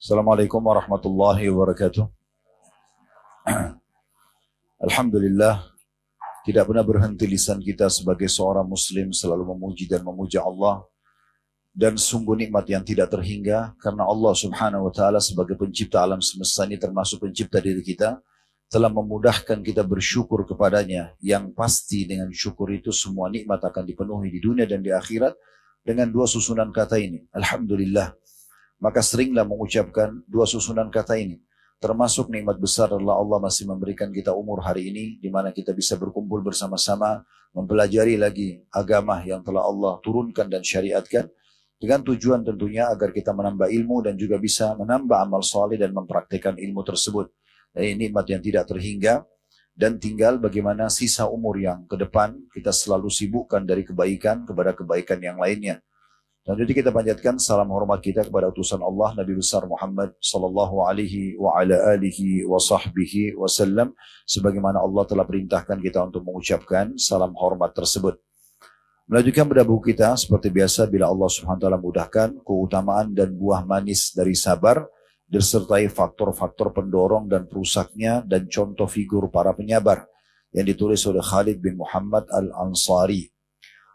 Assalamualaikum warahmatullahi wabarakatuh. Alhamdulillah, tidak pernah berhenti lisan kita sebagai seorang muslim selalu memuji dan memuja Allah. Dan sungguh nikmat yang tidak terhingga karena Allah subhanahu wa ta'ala sebagai pencipta alam semesta ini termasuk pencipta diri kita telah memudahkan kita bersyukur kepadanya, yang pasti dengan syukur itu semua nikmat akan dipenuhi di dunia dan di akhirat dengan dua susunan kata ini, Alhamdulillah. Maka seringlah mengucapkan dua susunan kata ini. Termasuk nikmat besar adalah Allah masih memberikan kita umur hari ini, di mana kita bisa berkumpul bersama-sama, mempelajari lagi agama yang telah Allah turunkan dan syariatkan, dengan tujuan tentunya agar kita menambah ilmu dan juga bisa menambah amal saleh dan mempraktikkan ilmu tersebut. Ini nikmat yang tidak terhingga, dan tinggal bagaimana sisa umur yang ke depan kita selalu sibukkan dari kebaikan kepada kebaikan yang lainnya. Dan jadi kita panjatkan salam hormat kita kepada utusan Allah Nabi besar Muhammad sallallahu alaihi wa ala alihi wa sahbihi wasallam, sebagaimana Allah telah perintahkan kita untuk mengucapkan salam hormat tersebut. Melanjutkan pada buku kita seperti biasa, bila Allah Subhanahu wa taala mudahkan, keutamaan dan buah manis dari sabar disertai faktor-faktor pendorong dan perusaknya dan contoh figur para penyabar yang ditulis oleh Khalid bin Muhammad Al-Ansari.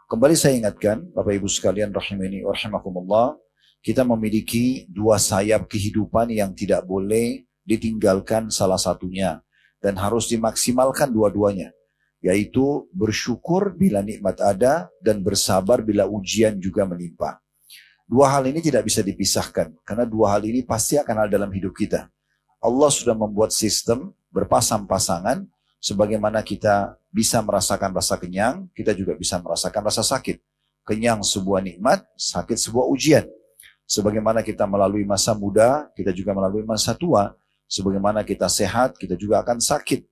Kembali saya ingatkan, Bapak Ibu sekalian rahimani wa rahimakumullah, kita memiliki dua sayap kehidupan yang tidak boleh ditinggalkan salah satunya dan harus dimaksimalkan dua-duanya, yaitu bersyukur bila nikmat ada dan bersabar bila ujian juga menimpa. Dua hal ini tidak bisa dipisahkan karena dua hal ini pasti akan ada dalam hidup kita. Allah sudah membuat sistem berpasang-pasangan. Sebagaimana kita bisa merasakan rasa kenyang, kita juga bisa merasakan rasa sakit. Kenyang sebuah nikmat, sakit sebuah ujian. Sebagaimana kita melalui masa muda, kita juga melalui masa tua. Sebagaimana kita sehat, kita juga akan sakit.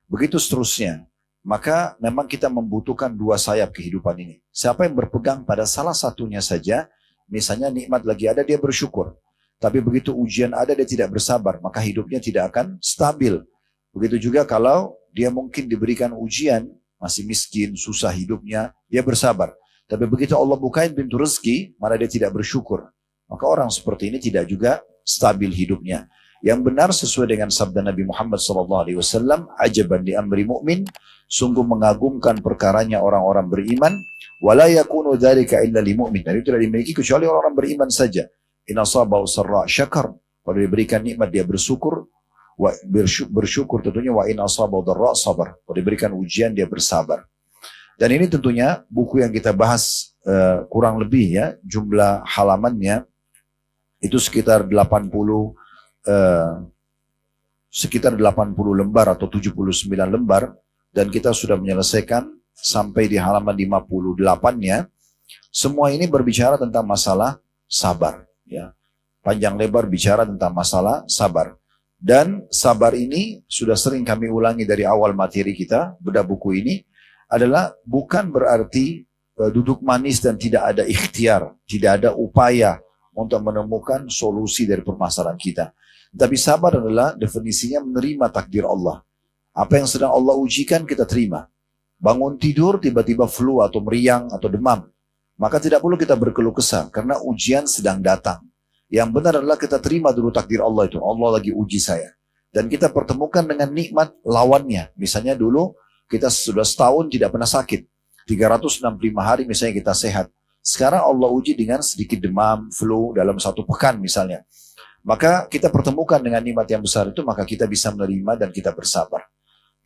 Begitu seterusnya. Maka memang kita membutuhkan dua sayap kehidupan ini. Siapa yang berpegang pada salah satunya saja, misalnya nikmat lagi ada, dia bersyukur. Tapi begitu ujian ada, dia tidak bersabar, maka hidupnya tidak akan stabil. Begitu juga kalau dia mungkin diberikan ujian, masih miskin, susah hidupnya, dia bersabar. Tapi begitu Allah bukain pintu rezeki, malah dia tidak bersyukur. Maka orang seperti ini tidak juga stabil hidupnya. Yang benar sesuai dengan sabda Nabi Muhammad SAW, ajaban di amri mu'min, sungguh mengagumkan perkaranya orang-orang beriman, wala yakunu dzalika illa li mu'min. Dan itu tidak dimiliki kecuali orang-orang beriman saja. In asabahu sarra syakar, kalau diberikan nikmat dia bersyukur, bersyukur tentunya, wa in asabahu dharra sabar, kalau diberikan ujian dia bersabar. Dan ini tentunya buku yang kita bahas kurang lebih ya, jumlah halamannya itu sekitar 80 lembar atau 79 lembar, dan kita sudah menyelesaikan sampai di halaman 58-nya. Semua ini berbicara tentang masalah sabar ya. Panjang lebar bicara tentang masalah sabar. Dan sabar ini sudah sering kami ulangi dari awal materi kita, bedah buku ini, adalah bukan berarti duduk manis dan tidak ada ikhtiar, tidak ada upaya untuk menemukan solusi dari permasalahan kita. Tapi sabar adalah definisinya menerima takdir Allah. Apa yang sedang Allah ujikan kita terima. Bangun tidur tiba-tiba flu atau meriang atau demam, maka tidak perlu kita berkeluh kesah karena ujian sedang datang. Yang benar adalah kita terima dulu takdir Allah itu. Allah lagi uji saya. Dan kita pertemukan dengan nikmat lawannya. Misalnya dulu kita sudah setahun tidak pernah sakit. 365 hari misalnya kita sehat. Sekarang Allah uji dengan sedikit demam, flu dalam satu pekan misalnya. Maka kita pertemukan dengan nikmat yang besar itu, maka kita bisa menerima dan kita bersabar.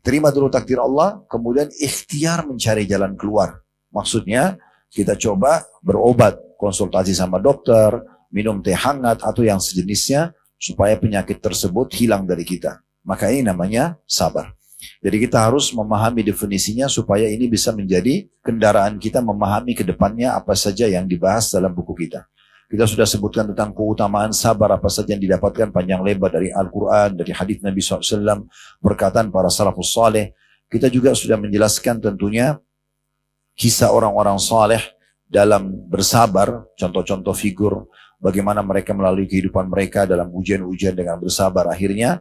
Terima dulu takdir Allah, kemudian ikhtiar mencari jalan keluar. Maksudnya kita coba berobat, konsultasi sama dokter, minum teh hangat atau yang sejenisnya supaya penyakit tersebut hilang dari kita. Maka ini namanya sabar. Jadi kita harus memahami definisinya supaya ini bisa menjadi kendaraan kita memahami ke depannya apa saja yang dibahas dalam buku kita. Kita sudah sebutkan tentang keutamaan sabar apa saja yang didapatkan panjang lebar dari Al-Quran, dari hadis Nabi SAW, perkataan para salafus saleh. Kita juga sudah menjelaskan tentunya kisah orang-orang saleh dalam bersabar, contoh-contoh figur bagaimana mereka melalui kehidupan mereka dalam ujian-ujian dengan bersabar, akhirnya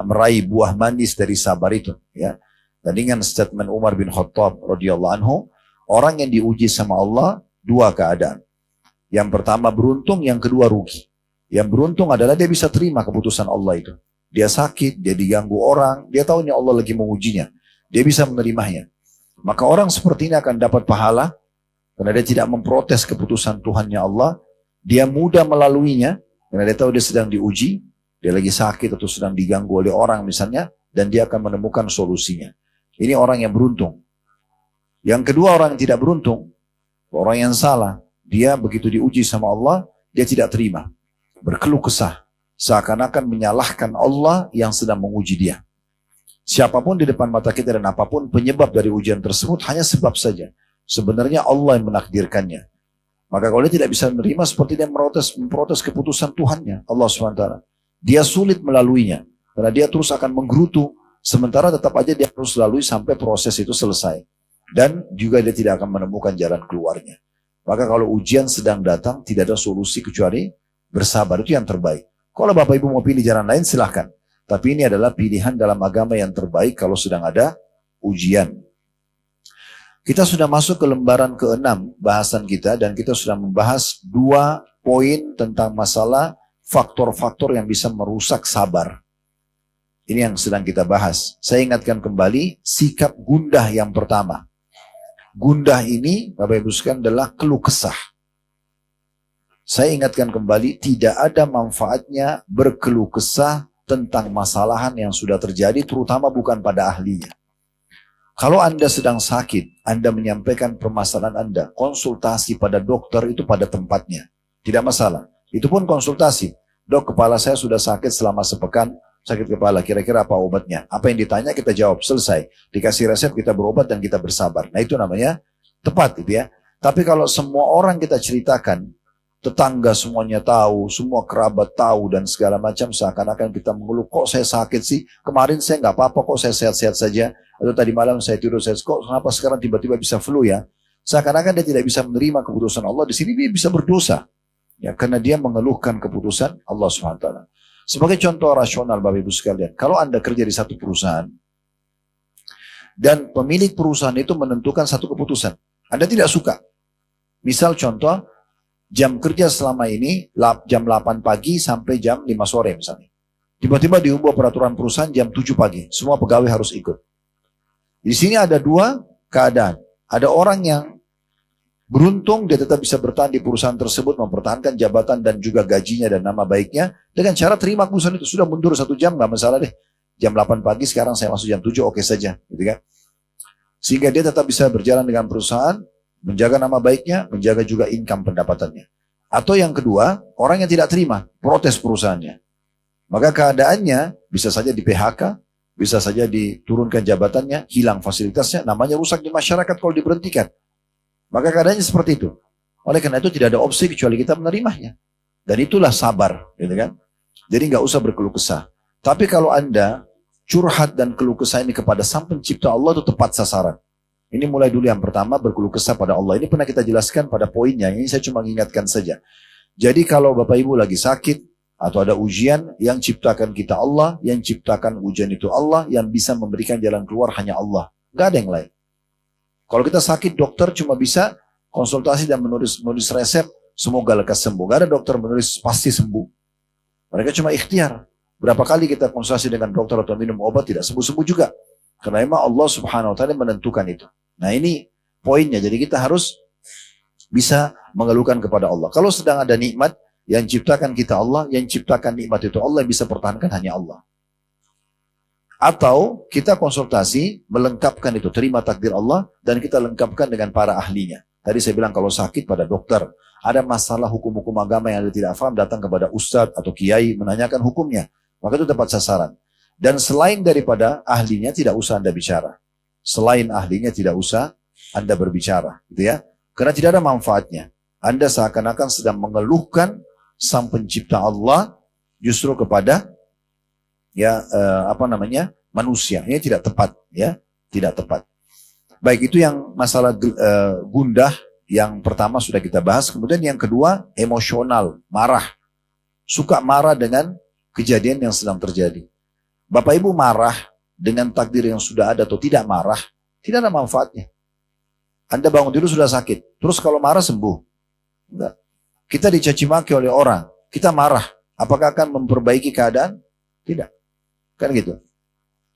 meraih buah manis dari sabar itu. Ya. Dan dengan statement Umar bin Khattab radhiyallahu anhu, orang yang diuji sama Allah dua keadaan. Yang pertama beruntung, yang kedua rugi. Yang beruntung adalah dia bisa terima keputusan Allah itu. Dia sakit, dia diganggu orang, dia tahu ini Allah lagi mengujinya. Dia bisa menerimanya. Maka orang seperti ini akan dapat pahala, karena dia tidak memprotes keputusan Tuhannya Allah. Dia mudah melaluinya, karena dia tahu dia sedang diuji, dia lagi sakit atau sedang diganggu oleh orang misalnya, dan dia akan menemukan solusinya. Ini orang yang beruntung. Yang kedua orang yang tidak beruntung, orang yang salah. Dia begitu diuji sama Allah, dia tidak terima. Berkeluh kesah. Seakan-akan menyalahkan Allah yang sedang menguji dia. Siapapun di depan mata kita dan apapun penyebab dari ujian tersebut hanya sebab saja. Sebenarnya Allah yang menakdirkannya. Maka kalau dia tidak bisa menerima seperti dia memprotes keputusan Tuhannya, Allah SWT. Dia sulit melaluinya. Karena dia terus akan menggerutu. Sementara tetap aja dia harus lalui sampai proses itu selesai. Dan juga dia tidak akan menemukan jalan keluarnya. Maka kalau ujian sedang datang, tidak ada solusi kecuali bersabar. Itu yang terbaik. Kalau Bapak Ibu mau pilih jalan lain, silahkan. Tapi ini adalah pilihan dalam agama yang terbaik kalau sedang ada ujian. Kita sudah masuk ke lembaran ke-6 bahasan kita, dan kita sudah membahas 2 poin tentang masalah faktor-faktor yang bisa merusak sabar. Ini yang sedang kita bahas. Saya ingatkan kembali sikap gundah yang pertama. Gundah ini, Bapak Ibu sekalian, adalah keluh kesah. Saya ingatkan kembali, tidak ada manfaatnya berkeluh kesah tentang masalahan yang sudah terjadi, terutama bukan pada ahlinya. Kalau Anda sedang sakit, Anda menyampaikan permasalahan Anda, konsultasi pada dokter itu pada tempatnya. Tidak masalah. Itu pun konsultasi. Dok, kepala saya sudah sakit selama sepekan, sakit kepala, kira-kira apa obatnya? Apa yang ditanya kita jawab, selesai. Dikasih resep, kita berobat dan kita bersabar. Nah itu namanya tepat gitu ya. Tapi kalau semua orang kita ceritakan, tetangga semuanya tahu, semua kerabat tahu dan segala macam, seakan-akan kita mengeluh, kok saya sakit sih? Kemarin saya nggak apa-apa, kok saya sehat-sehat saja? Atau tadi malam saya tidur, kok kenapa sekarang tiba-tiba bisa flu ya? Seakan-akan dia tidak bisa menerima keputusan Allah. Di sini dia bisa berdosa, ya, karena dia mengeluhkan keputusan Allah SWT. Sebagai contoh rasional Bapak Ibu sekalian, kalau Anda kerja di satu perusahaan dan pemilik perusahaan itu menentukan satu keputusan, Anda tidak suka. Misal contoh, jam kerja selama ini jam 8 pagi sampai jam 5 sore misalnya. Tiba-tiba diubah peraturan perusahaan jam 7 pagi. Semua pegawai harus ikut. Di sini ada 2 keadaan. Ada orang yang beruntung dia tetap bisa bertahan di perusahaan tersebut, mempertahankan jabatan dan juga gajinya dan nama baiknya dengan cara terima perusahaan itu. Sudah mundur 1 jam, gak masalah deh. Jam 8 pagi sekarang saya masuk jam 7, oke saja. Gitu kan? Sehingga dia tetap bisa berjalan dengan perusahaan, menjaga nama baiknya, menjaga juga income pendapatannya. Atau yang kedua, orang yang tidak terima, protes perusahaannya. Maka keadaannya bisa saja di PHK, bisa saja diturunkan jabatannya, hilang fasilitasnya, namanya rusak di masyarakat kalau diberhentikan. Maka keadaannya seperti itu. Oleh karena itu tidak ada opsi kecuali kita menerimanya. Dan itulah sabar, gitu kan? Jadi nggak usah berkeluh kesah. Tapi kalau Anda curhat dan keluh kesah ini kepada Sang Pencipta Allah, itu tepat sasaran. Ini mulai dulu yang pertama, berkeluh kesah pada Allah. Ini pernah kita jelaskan pada poinnya, ini saya cuma ingatkan saja. Jadi kalau Bapak Ibu lagi sakit, atau ada ujian, yang ciptakan kita Allah, yang ciptakan ujian itu Allah, yang bisa memberikan jalan keluar hanya Allah. Gak ada yang lain. Kalau kita sakit, dokter cuma bisa konsultasi dan menulis resep, semoga lekas sembuh. Gak ada dokter menulis pasti sembuh. Mereka cuma ikhtiar. Berapa kali kita konsultasi dengan dokter atau minum obat, tidak sembuh-sembuh juga. Karena memang Allah Subhanahu wa Ta'ala menentukan itu. Nah ini poinnya. Jadi kita harus bisa mengeluhkan kepada Allah. Kalau sedang ada nikmat, yang ciptakan kita Allah, yang ciptakan nikmat itu Allah, yang bisa pertahankan hanya Allah. Atau kita konsultasi, melengkapkan itu, terima takdir Allah, dan kita lengkapkan dengan para ahlinya. Tadi saya bilang kalau sakit pada dokter, ada masalah hukum-hukum agama yang Anda tidak paham, datang kepada ustadz atau kiai, menanyakan hukumnya. Maka itu tepat sasaran. Dan selain daripada ahlinya, tidak usah Anda bicara. Selain ahlinya, tidak usah Anda berbicara. Gitu ya. Karena tidak ada manfaatnya. Anda seakan-akan sedang mengeluhkan Sang Pencipta Allah justru kepada manusia. Ini tidak tepat, ya, tidak tepat. Baik, itu yang masalah gundah yang pertama sudah kita bahas. Kemudian yang kedua, emosional, marah. Suka marah dengan kejadian yang sedang terjadi. Bapak Ibu marah dengan takdir yang sudah ada atau tidak marah, tidak ada manfaatnya. Anda bangun tidur sudah sakit, terus kalau marah sembuh. Enggak. Kita dicaci maki oleh orang, kita marah. Apakah akan memperbaiki keadaan? Tidak. Kan gitu.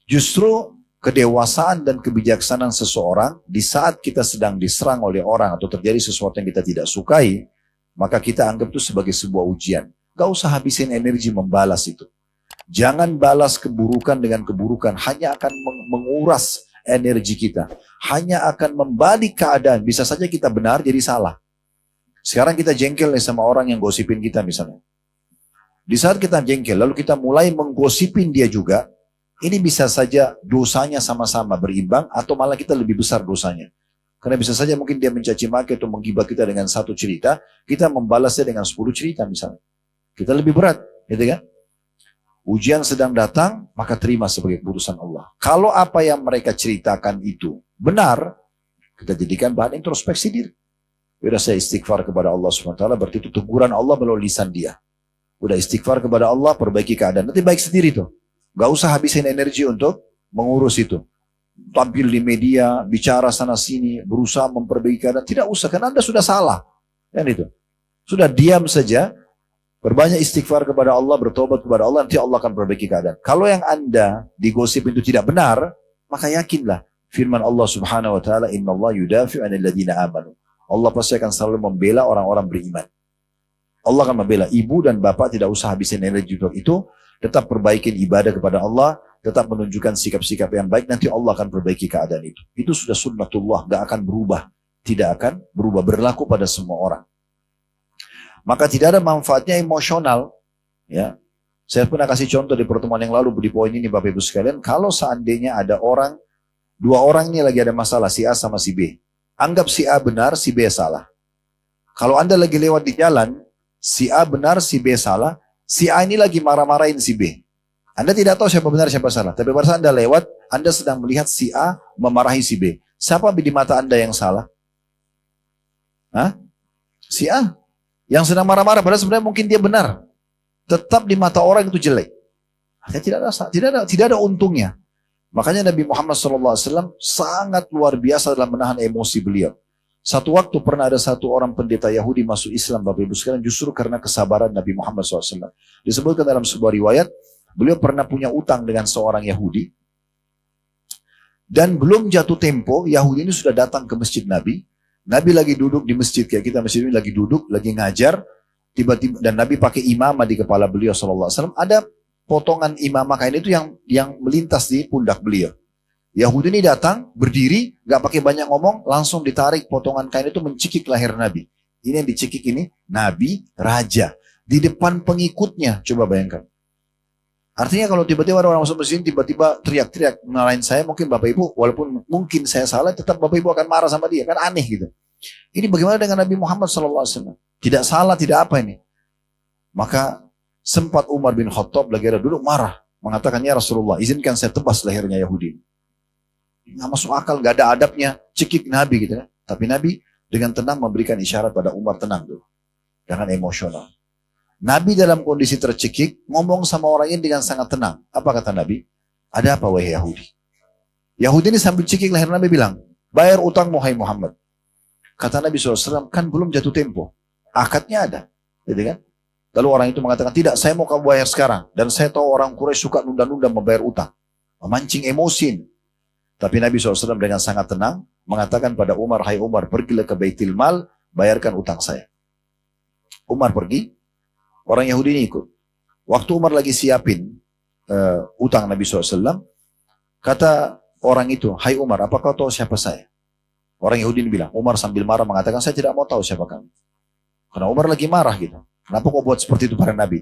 Justru kedewasaan dan kebijaksanaan seseorang di saat kita sedang diserang oleh orang atau terjadi sesuatu yang kita tidak sukai, maka kita anggap itu sebagai sebuah ujian. Gak usah habisin energi membalas itu. Jangan balas keburukan dengan keburukan, hanya akan menguras energi kita. Hanya akan membalik keadaan, bisa saja kita benar jadi salah. Sekarang kita jengkel nih sama orang yang gosipin kita misalnya. Di saat kita jengkel, lalu kita mulai menggosipin dia juga, ini bisa saja dosanya sama-sama berimbang atau malah kita lebih besar dosanya. Karena bisa saja mungkin dia mencaci maki atau menggibah kita dengan satu cerita, kita membalasnya dengan 10 cerita misalnya. Kita lebih berat, gitu kan? Ujian sedang datang, maka terima sebagai keputusan Allah. Kalau apa yang mereka ceritakan itu benar, kita jadikan bahan introspeksi diri. Udah saya istighfar kepada Allah SWT, berarti itu teguran Allah melalui lisan dia. Udah istighfar kepada Allah, perbaiki keadaan. Nanti baik sendiri tuh. Gak usah habisin energi untuk mengurus itu. Tampil di media, bicara sana sini, berusaha memperbaiki keadaan. Tidak usah, karena Anda sudah salah. Kan itu. Sudah diam saja, berbanyak istighfar kepada Allah, bertobat kepada Allah, nanti Allah akan perbaiki keadaan. Kalau yang Anda digosip itu tidak benar, maka yakinlah firman Allah Subhanahu wa taala, "Innallaha yudafi'u 'anil ladzina amanu." Allah pasti akan selalu membela orang-orang beriman. Allah akan membela. Ibu dan bapak tidak usah habisin energi untuk itu, tetap perbaikin ibadah kepada Allah, tetap menunjukkan sikap-sikap yang baik, nanti Allah akan perbaiki keadaan itu. Itu sudah sunnatullah, gak akan berubah. Tidak akan berubah, berlaku pada semua orang. Maka tidak ada manfaatnya emosional. Ya, saya pernah kasih contoh di pertemuan yang lalu di poin ini Bapak Ibu sekalian. Kalau seandainya ada orang, dua orang ini lagi ada masalah, si A sama si B. Anggap si A benar, si B salah. Kalau Anda lagi lewat di jalan, si A benar, si B salah, si A ini lagi marah-marahin si B. Anda tidak tahu siapa benar, siapa salah. Tapi pada saat Anda lewat, Anda sedang melihat si A memarahi si B. Siapa di mata Anda yang salah? Hah? Si A. Yang sedang marah-marah, padahal sebenarnya mungkin dia benar. Tetap di mata orang itu jelek. Tidak ada untungnya. Makanya Nabi Muhammad SAW sangat luar biasa dalam menahan emosi beliau. Satu waktu pernah ada satu orang pendeta Yahudi masuk Islam, Bapak Ibu sekalian, justru karena kesabaran Nabi Muhammad SAW. Disebutkan dalam sebuah riwayat, beliau pernah punya utang dengan seorang Yahudi. Dan belum jatuh tempo, Yahudi ini sudah datang ke masjid Nabi. Nabi lagi duduk di masjid, kayak kita masjid ini lagi duduk, lagi ngajar. Tiba-tiba, dan Nabi pakai imamah di kepala beliau SAW. Ada potongan imamah kain itu yang melintas di pundak beliau. Yahudi ini datang, berdiri, gak pakai banyak ngomong, langsung ditarik potongan kain itu mencekik leher Nabi. Ini yang dicekik ini, Nabi, Raja. Di depan pengikutnya, coba bayangkan. Artinya kalau tiba-tiba ada orang masuk masjid, tiba-tiba teriak-teriak marahin saya, mungkin Bapak Ibu, walaupun mungkin saya salah, tetap Bapak Ibu akan marah sama dia. Kan aneh gitu. Ini bagaimana dengan Nabi Muhammad SAW? Tidak salah, tidak apa ini. Maka sempat Umar bin Khattab lagi ada duduk marah. Mengatakan, ya Rasulullah, izinkan saya tebas lehernya Yahudi. Nggak masuk akal, gak ada adabnya, cekik Nabi gitu kan. Tapi Nabi dengan tenang memberikan isyarat pada Umar, tenang dulu. Jangan emosional. Nabi dalam kondisi tercekik, ngomong sama orang ini dengan sangat tenang. Apa kata Nabi? Ada apa wahai Yahudi? Yahudi ini sambil cekik leher Nabi bilang, bayar utang wahai Muhammad. Kata Nabi SAW, kan belum jatuh tempo. Akadnya ada. Gitu kan? Lalu orang itu mengatakan, tidak, saya mau kamu bayar sekarang. Dan saya tahu orang Quraisy suka nunda-nunda membayar utang. Memancing emosi. Tapi Nabi SAW dengan sangat tenang mengatakan pada Umar, hai Umar, pergilah ke Baitul Mal, bayarkan utang saya. Umar pergi, orang Yahudi ini ikut. Waktu Umar lagi siapin utang Nabi SAW, kata orang itu, hai Umar, apa kau tahu siapa saya? Orang Yahudi ini bilang, Umar sambil marah mengatakan, saya tidak mau tahu siapa kamu. Karena Umar lagi marah gitu. Kenapa kau buat seperti itu pada Nabi?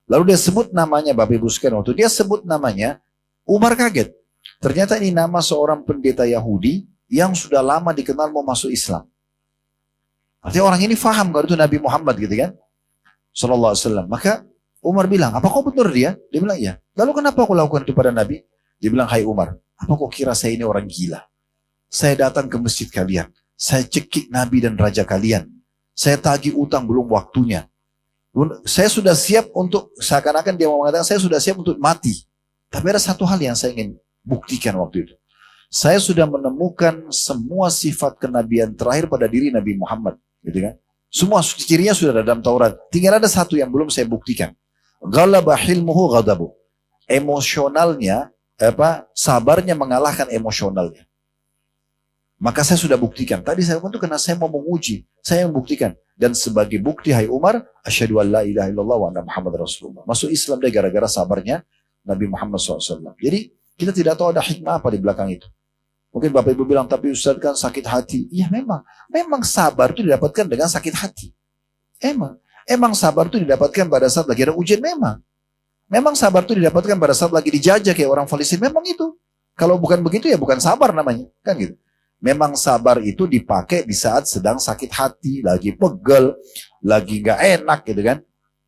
Lalu dia sebut namanya, Bapak Ibu sekalian, waktu dia sebut namanya, Umar kaget. Ternyata ini nama seorang pendeta Yahudi yang sudah lama dikenal mau masuk Islam. Artinya orang ini faham kalau itu Nabi Muhammad gitu kan. Sallallahu alaihi wasallam. Maka Umar bilang, apa kau benar dia? Dia bilang, iya. Lalu kenapa aku lakukan itu pada Nabi? Dia bilang, hai Umar, apa kau kira saya ini orang gila? Saya datang ke masjid kalian. Saya cekik Nabi dan Raja kalian. Saya tagih utang belum waktunya. Saya sudah siap untuk, seakan-akan dia mau mengatakan, saya sudah siap untuk mati. Tapi ada satu hal yang saya ingin buktikan waktu itu. Saya sudah menemukan semua sifat kenabian terakhir pada diri Nabi Muhammad. Gitu kan? Semua cirinya sudah ada dalam Taurat. Tinggal ada satu yang belum saya buktikan. Ghalaba hilmuhu ghadabu. Emosionalnya, sabarnya mengalahkan emosionalnya. Maka saya sudah buktikan. Tadi saya itu karena saya mau menguji. Saya membuktikan. Dan sebagai bukti, hai Umar, asyhadu an la ilaha illallah wa anna Muhammad Rasulullah. Masuk Islam dia gara-gara sabarnya Nabi Muhammad SAW. Jadi kita tidak tahu ada hikmah apa di belakang itu. Mungkin Bapak Ibu bilang, tapi Ustaz kan sakit hati. Iya memang. Memang sabar itu didapatkan dengan sakit hati. Emang sabar itu didapatkan pada saat lagi ada ujian memang. Memang sabar itu didapatkan pada saat lagi dijajah kayak orang Palestina. Memang itu. Kalau bukan begitu ya bukan sabar namanya. Kan gitu. Memang sabar itu dipakai di saat sedang sakit hati, lagi pegel, lagi gak enak gitu kan.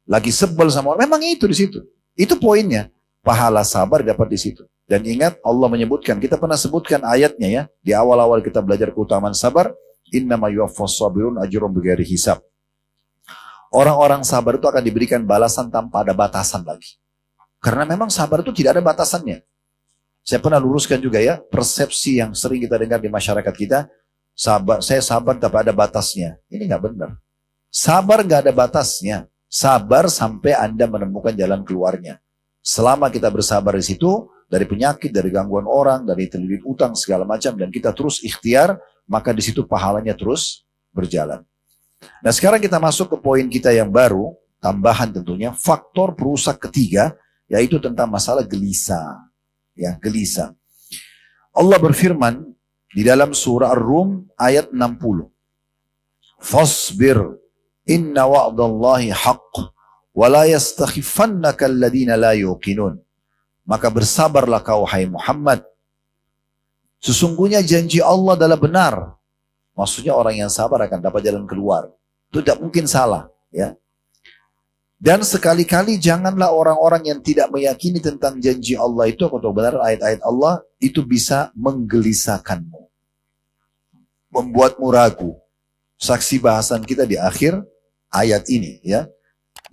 Lagi sebel sama orang. Memang itu di situ. Itu poinnya. Pahala sabar dapat di situ. Dan ingat Allah menyebutkan, kita pernah sebutkan ayatnya ya. Di awal-awal kita belajar keutamaan sabar. Innama yuwaffas sabirun ajrum bighairi hisab. Orang-orang sabar itu akan diberikan balasan tanpa ada batasan lagi. Karena memang sabar itu tidak ada batasannya. Saya pernah luruskan juga ya, persepsi yang sering kita dengar di masyarakat kita, saya sabar tapi ada batasnya. Ini nggak benar. Sabar nggak ada batasnya. Sabar sampai Anda menemukan jalan keluarnya. Selama kita bersabar di situ, dari penyakit, dari gangguan orang, dari terlilit utang segala macam, dan kita terus ikhtiar, maka di situ pahalanya terus berjalan. Nah sekarang kita masuk ke poin kita yang baru, tambahan tentunya, faktor perusak ketiga, yaitu tentang masalah gelisah. Ya, gelisah. Allah berfirman di dalam surah Ar-Rum ayat 60. Fasbir inna wa'dallahi haqq wa la yastakhifannaka alladhina la yuqinun. Maka bersabarlah kau hai Muhammad. Sesungguhnya janji Allah adalah benar. Maksudnya orang yang sabar akan dapat jalan keluar. Itu tidak mungkin salah, ya. Dan sekali-kali janganlah orang-orang yang tidak meyakini tentang janji Allah itu atau benar ayat-ayat Allah itu bisa menggelisahkanmu. Membuatmu ragu. Saksi bahasan kita di akhir ayat ini ya.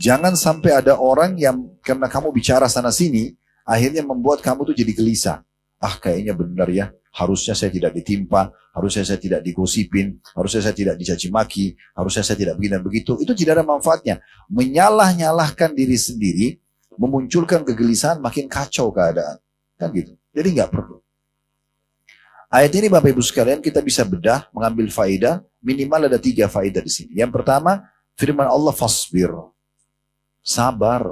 Jangan sampai ada orang yang karena kamu bicara sana sini akhirnya membuat kamu tuh jadi gelisah. Ah kayaknya benar ya. Harusnya saya tidak ditimpa, harusnya saya tidak digosipin, harusnya saya tidak dicaci maki, harusnya saya tidak begini dan begitu. Itu tidak ada manfaatnya. Menyalah-nyalahkan diri sendiri, memunculkan kegelisahan, makin kacau keadaan. Kan gitu. Jadi nggak perlu. Ayat ini Bapak Ibu sekalian kita bisa bedah, mengambil faedah, minimal ada 3 faedah di sini. Yang pertama, firman Allah fasbir. Sabar.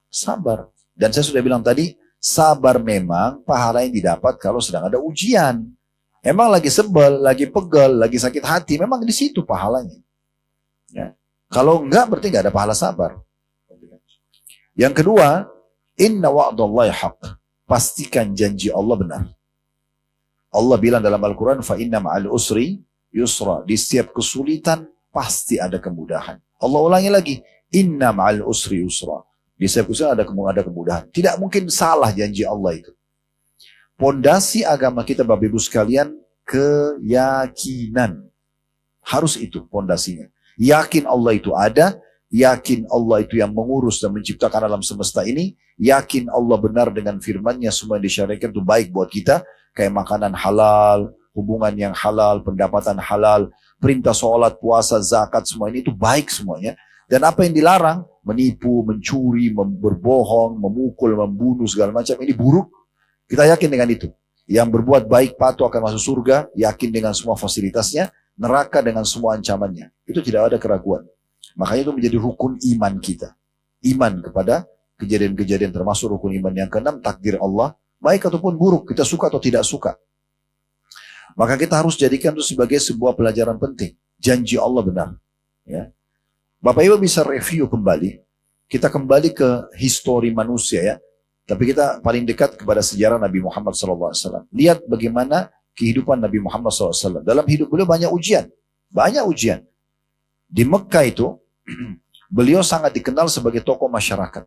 Sabar. Dan saya sudah bilang tadi, sabar memang pahala yang didapat kalau sedang ada ujian. Emang lagi sebel, lagi pegel, lagi sakit hati, memang di situ pahalanya. Ya. Kalau enggak berarti enggak ada pahala sabar. Yang kedua, inna wa'dallahi haqq. Pastikan janji Allah benar. Allah bilang dalam Al-Quran, fa inna ma'al usri yusra. Di setiap kesulitan pasti ada kemudahan. Allah ulangi lagi, inna ma'al usri yusra. Di setiap kesulitan ada kemudahan. Tidak mungkin salah janji Allah itu. Pondasi agama kita Bapak Ibu sekalian, keyakinan. Harus itu pondasinya. Yakin Allah itu ada, yakin Allah itu yang mengurus dan menciptakan alam semesta ini, yakin Allah benar dengan firman-Nya semua yang disyariatkan itu baik buat kita, kayak makanan halal, hubungan yang halal, pendapatan halal, perintah sholat, puasa, zakat, semua ini itu baik semuanya. Dan apa yang dilarang, menipu, mencuri, berbohong, memukul, membunuh, segala macam, ini buruk. Kita yakin dengan itu. Yang berbuat baik patuh akan masuk surga, yakin dengan semua fasilitasnya, neraka dengan semua ancamannya. Itu tidak ada keraguan. Makanya itu menjadi rukun iman kita. Iman kepada kejadian-kejadian termasuk rukun iman yang keenam, takdir Allah, baik ataupun buruk, kita suka atau tidak suka. Maka kita harus jadikan itu sebagai sebuah pelajaran penting. Janji Allah benar. Ya. Bapak Ibu bisa review kembali. Kita kembali ke histori manusia ya. Tapi kita paling dekat kepada sejarah Nabi Muhammad SAW. Lihat bagaimana kehidupan Nabi Muhammad SAW. Dalam hidup beliau banyak ujian. Banyak ujian. Di Mekah itu, beliau sangat dikenal sebagai tokoh masyarakat.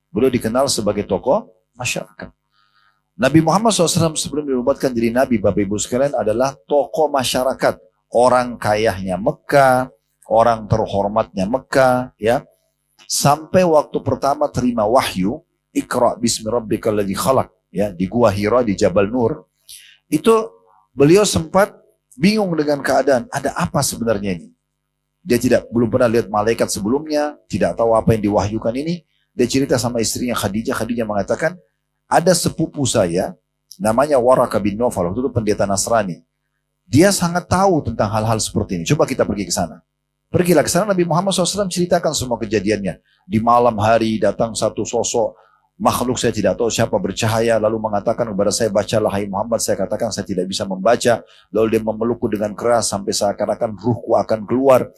Beliau dikenal sebagai tokoh masyarakat. Nabi Muhammad SAW sebelum dinubuatkan diri Nabi, Bapak Ibu sekalian, adalah tokoh masyarakat. Orang kayahnya Mekah, orang terhormatnya Mekah, ya. Sampai waktu pertama terima wahyu, Iqra bismi rabbikal ladzi khalaq, ya, di Gua Hira di Jabal Nur. Itu beliau sempat bingung dengan keadaan, ada apa sebenarnya ini? Dia belum pernah lihat malaikat sebelumnya, tidak tahu apa yang diwahyukan ini, Dia cerita sama istrinya Khadijah. Khadijah mengatakan, ada sepupu saya, namanya Waraka bin Nawfal, waktu itu pendeta Nasrani. Dia sangat tahu tentang hal-hal seperti ini. Coba kita pergi ke sana. Pergilah ke sana, Nabi Muhammad SAW ceritakan semua kejadiannya. Di malam hari datang satu sosok makhluk, saya tidak tahu siapa, bercahaya, lalu mengatakan kepada saya, bacalah hai Muhammad. Saya katakan saya tidak bisa membaca. Lalu dia memelukku dengan keras sampai seakan-akan ruhku akan keluar.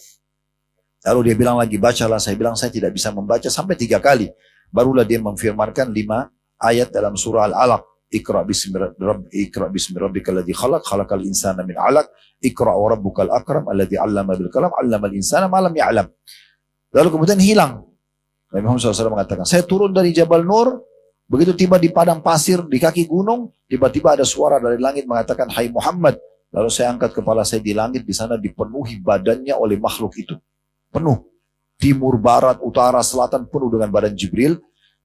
Lalu dia bilang lagi, bacalah. Saya bilang saya tidak bisa membaca sampai 3 kali. Barulah dia memfirmankan 5 ayat dalam surah Al-Alaq. Iqra bismi rabbikal ladzi khalaq, khalaqal insana min 'alaq, iqra wa rabbukal akram alladzi 'allama bil qalam, 'allamal insana ma lam ya'lam. Lalu kemudian hilang. Nabi Muhammad SAW mengatakan, saya turun dari Jabal Nur, begitu tiba di padang pasir, di kaki gunung, tiba-tiba ada suara dari langit mengatakan, hai Muhammad. Lalu saya angkat kepala saya di langit, di sana dipenuhi badannya oleh makhluk itu. Penuh. Timur, barat, utara, selatan penuh dengan badan Jibril.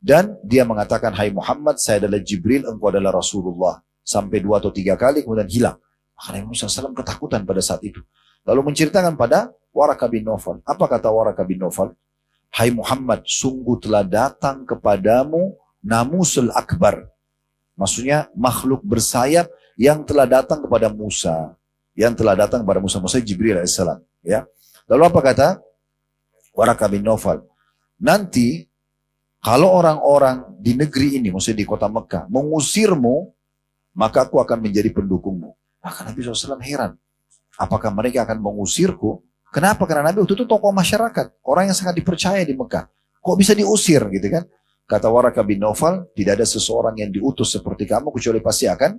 Dan dia mengatakan, hai Muhammad, saya adalah Jibril, engkau adalah Rasulullah. Sampai 2 atau 3 kali, kemudian hilang. Maka Nabi Muhammad SAW ketakutan pada saat itu. Lalu menceritakan pada Waraka bin Nawfal. Apa kata Waraka bin Nawfal? Hai Muhammad, sungguh telah datang kepadamu Namusul Akbar. Maksudnya makhluk bersayap yang telah datang kepada Musa. Yang telah datang kepada Musa. Maksudnya Jibril AS. Ya. Lalu apa kata Waraka bin Nawfal? Nanti, kalau orang-orang di negeri ini, maksudnya di kota Mekah, mengusirmu, maka aku akan menjadi pendukungmu. Maka Nabi SAW heran. Apakah mereka akan mengusirku? Kenapa? Karena Nabi waktu itu tokoh masyarakat. Orang yang sangat dipercaya di Mekah. Kok bisa diusir gitu kan? Kata Waraka bin Nawfal, tidak ada seseorang yang diutus seperti kamu, kecuali pasti akan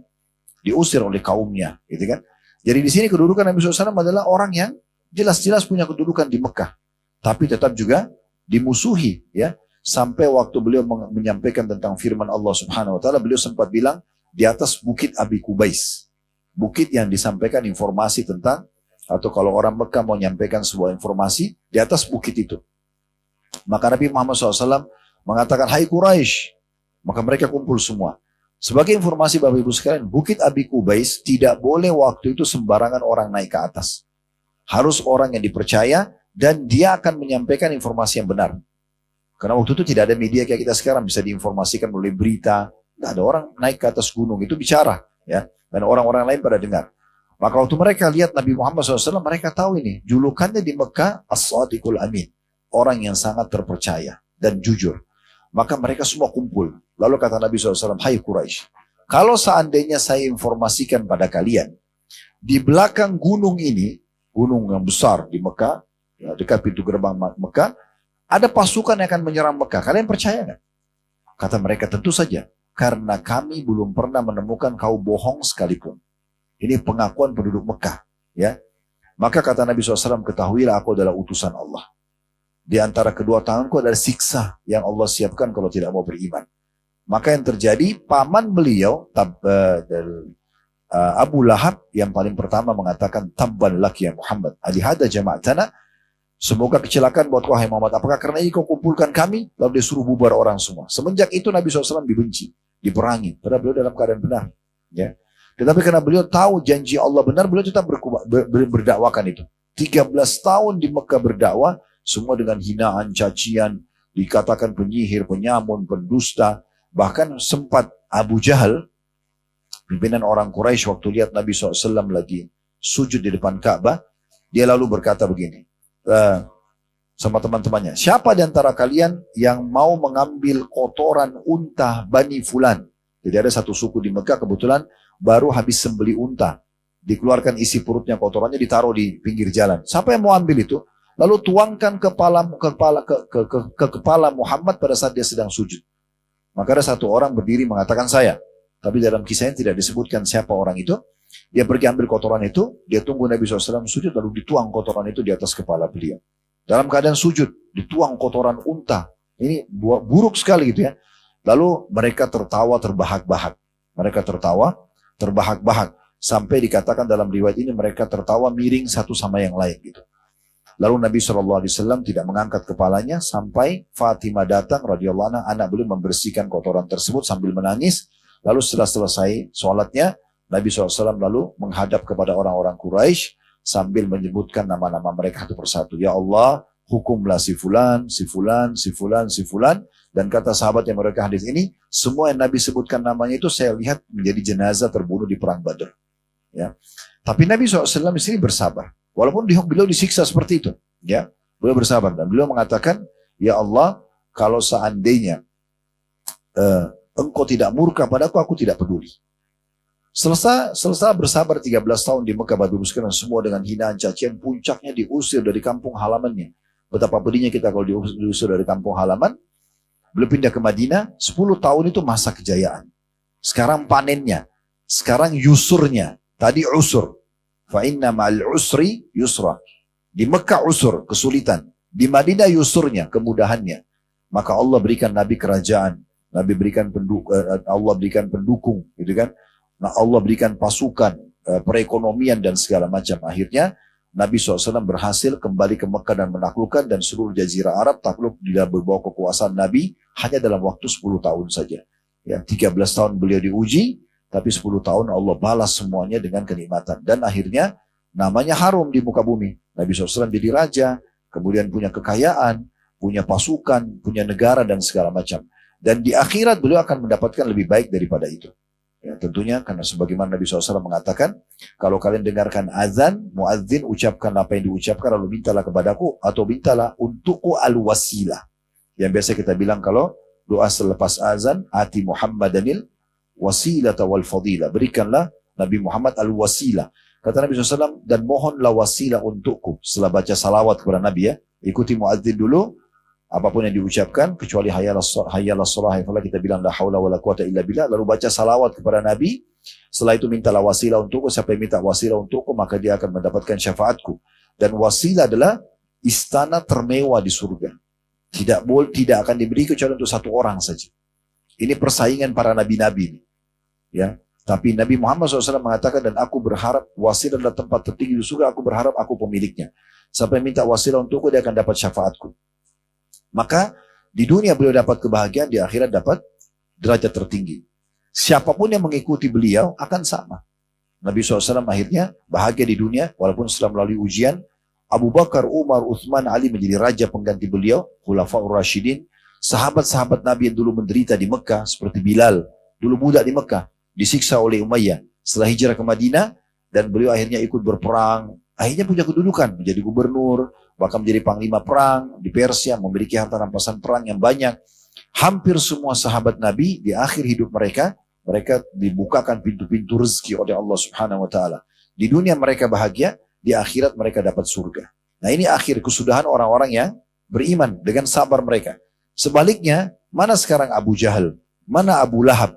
diusir oleh kaumnya. Gitu kan? Jadi di sini kedudukan Nabi SAW adalah orang yang jelas-jelas punya kedudukan di Mekah. Tapi tetap juga dimusuhi. Ya. Sampai waktu beliau menyampaikan tentang firman Allah Subhanahu wa taala, beliau sempat bilang di atas bukit Abi Kubais. Bukit yang disampaikan informasi tentang, atau kalau orang Mekah mau menyampaikan sebuah informasi, di atas bukit itu. Maka Nabi Muhammad SAW mengatakan, hai Quraisy, maka mereka kumpul semua. Sebagai informasi Bapak Ibu sekalian, bukit Abi Kubais tidak boleh waktu itu sembarangan orang naik ke atas. Harus orang yang dipercaya dan dia akan menyampaikan informasi yang benar. Karena waktu itu tidak ada media kayak kita sekarang bisa diinformasikan melalui berita. Tidak ada orang naik ke atas gunung itu bicara, ya. Dan orang-orang lain pada dengar. Maka waktu mereka lihat Nabi Muhammad SAW, mereka tahu ini julukannya di Mekah As-Sadiqul Amin, orang yang sangat terpercaya dan jujur. Maka mereka semua kumpul. Lalu kata Nabi SAW, hai Quraisy, kalau seandainya saya informasikan pada kalian, di belakang gunung ini, gunung yang besar di Mekah, ya, dekat pintu gerbang Mekah, ada pasukan yang akan menyerang Mekah. Kalian percaya nggak? Kata mereka, tentu saja. Karena kami belum pernah menemukan kau bohong sekalipun. Ini pengakuan penduduk Mekah. Ya. Maka kata Nabi SAW, ketahuilah aku adalah utusan Allah. Di antara kedua tanganku adalah siksa yang Allah siapkan kalau tidak mau beriman. Maka yang terjadi, paman beliau, Abu Lahab, yang paling pertama mengatakan, tabban laki ya Muhammad. Alihada jama'atana. Semoga kecelakaan buat wahai Muhammad. Apakah karena ini kau kumpulkan kami? Lalu dia suruh bubar orang semua. Semenjak itu Nabi SAW dibenci, diperangi. Padahal beliau dalam keadaan benar. Ya. Tetapi karena beliau tahu janji Allah benar, beliau tetap berdakwakan itu. 13 tahun di Mekah berdakwah, semua dengan hinaan, cacian, dikatakan penyihir, penyamun, pendusta. Bahkan sempat Abu Jahal, pimpinan orang Quraisy, waktu lihat Nabi SAW lagi sujud di depan Ka'bah, dia lalu berkata begini, sama teman-temannya, siapa di antara kalian yang mau mengambil kotoran unta Bani Fulan? Jadi ada satu suku di Mekah kebetulan baru habis sembeli unta, dikeluarkan isi perutnya, kotorannya ditaruh di pinggir jalan. Siapa yang mau ambil itu? Lalu tuangkan ke kepala Muhammad pada saat dia sedang sujud. Maka ada satu orang berdiri mengatakan saya, tapi dalam kisahnya tidak disebutkan siapa orang itu. Dia pergi ambil kotoran itu, dia tunggu Nabi SAW sujud, lalu dituang kotoran itu di atas kepala beliau. Dalam keadaan sujud, dituang kotoran unta. Ini buruk sekali gitu ya. Lalu mereka tertawa terbahak-bahak. Mereka tertawa terbahak-bahak. Sampai dikatakan dalam riwayat ini mereka tertawa miring satu sama yang lain gitu. Lalu Nabi SAW tidak mengangkat kepalanya sampai Fatimah datang radhiyallahu anha, anak beliau, membersihkan kotoran tersebut sambil menangis. Lalu setelah selesai sholatnya, Nabi SAW lalu menghadap kepada orang-orang Quraisy sambil menyebutkan nama-nama mereka satu persatu. Ya Allah, hukumlah si fulan, si fulan, si fulan, si fulan. Dan kata sahabat yang mereka hadis ini, semua yang Nabi sebutkan namanya itu saya lihat menjadi jenazah terbunuh di perang Badr. Ya. Tapi Nabi SAW di sini bersabar. Walaupun beliau disiksa seperti itu. Ya. Beliau bersabar. Dan beliau mengatakan, ya Allah, kalau seandainya engkau tidak murka padaku, aku tidak peduli. Selesai bersabar 13 tahun di Mekah batu sekarang semua dengan hinaan cacian, puncaknya diusir dari kampung halamannya. Betapa pedihnya kita kalau diusir dari kampung halaman. Beliau pindah ke Madinah, 10 tahun itu masa kejayaan. Sekarang panennya, sekarang yusurnya. Tadi usur. Fa inna ma'al usri yusra. Di Mekah usur, kesulitan. Di Madinah yusurnya, kemudahannya. Maka Allah berikan Nabi kerajaan. Nabi berikan Allah berikan pendukung, gitu kan? Nah, Allah berikan pasukan, perekonomian dan segala macam. Akhirnya Nabi SAW berhasil kembali ke Mekah dan menaklukkan, dan seluruh jazirah Arab takluk di bawah kekuasaan Nabi hanya dalam waktu 10 tahun saja. Ya, 13 tahun beliau diuji, tapi 10 tahun Allah balas semuanya dengan kenikmatan. Dan akhirnya namanya harum di muka bumi. Nabi SAW jadi raja, kemudian punya kekayaan, punya pasukan, punya negara dan segala macam. Dan di akhirat beliau akan mendapatkan lebih baik daripada itu. Ya, tentunya karena sebagaimana Nabi SAW mengatakan, kalau kalian dengarkan azan, muadzin ucapkan apa yang diucapkan, lalu mintalah kepadaku atau mintalah untukku al-wasilah. Yang biasa kita bilang kalau doa selepas azan, ati Muhammadanil wasilata wal fadilah. Berikanlah Nabi Muhammad al-wasilah. Kata Nabi SAW, dan mohonlah wasilah untukku. Setelah baca salawat kepada Nabi, ya, ikuti muadzin dulu. Apapun yang diucapkan, kecuali hayyalas salah, kita bilang la haula wala quwata illa billah, lalu baca salawat kepada Nabi. Setelah itu mintalah wasilah untukku. Siapa yang minta wasilah untukku, maka dia akan mendapatkan syafaatku. Dan wasilah adalah istana termewah di surga. Tidak akan diberi kecuali untuk satu orang saja. Ini persaingan para nabi-nabi. Ya. Tapi Nabi Muhammad SAW mengatakan, dan aku berharap wasilah adalah tempat tertinggi di surga, aku berharap aku pemiliknya. Siapa yang minta wasilah untukku, dia akan dapat syafaatku. Maka di dunia beliau dapat kebahagiaan, di akhirat dapat derajat tertinggi. Siapapun yang mengikuti beliau akan sama. Nabi SAW akhirnya bahagia di dunia, walaupun setelah melalui ujian. Abu Bakar, Umar, Uthman, Ali menjadi raja pengganti beliau, Khulafaur Rasyidin. Sahabat-sahabat Nabi yang dulu menderita di Mekah, seperti Bilal, dulu budak di Mekah, disiksa oleh Umayyah. Setelah hijrah ke Madinah, dan beliau akhirnya ikut berperang, akhirnya punya kedudukan, menjadi gubernur, bahkan menjadi panglima perang di Persia, memiliki harta rampasan perang yang banyak. Hampir semua sahabat Nabi di akhir hidup mereka dibukakan pintu-pintu rezeki oleh Allah Subhanahu wa taala. Di dunia mereka bahagia, di akhirat mereka dapat surga. Nah, ini akhir kesudahan orang-orang yang beriman dengan sabar mereka. Sebaliknya, mana sekarang Abu Jahal, mana Abu Lahab?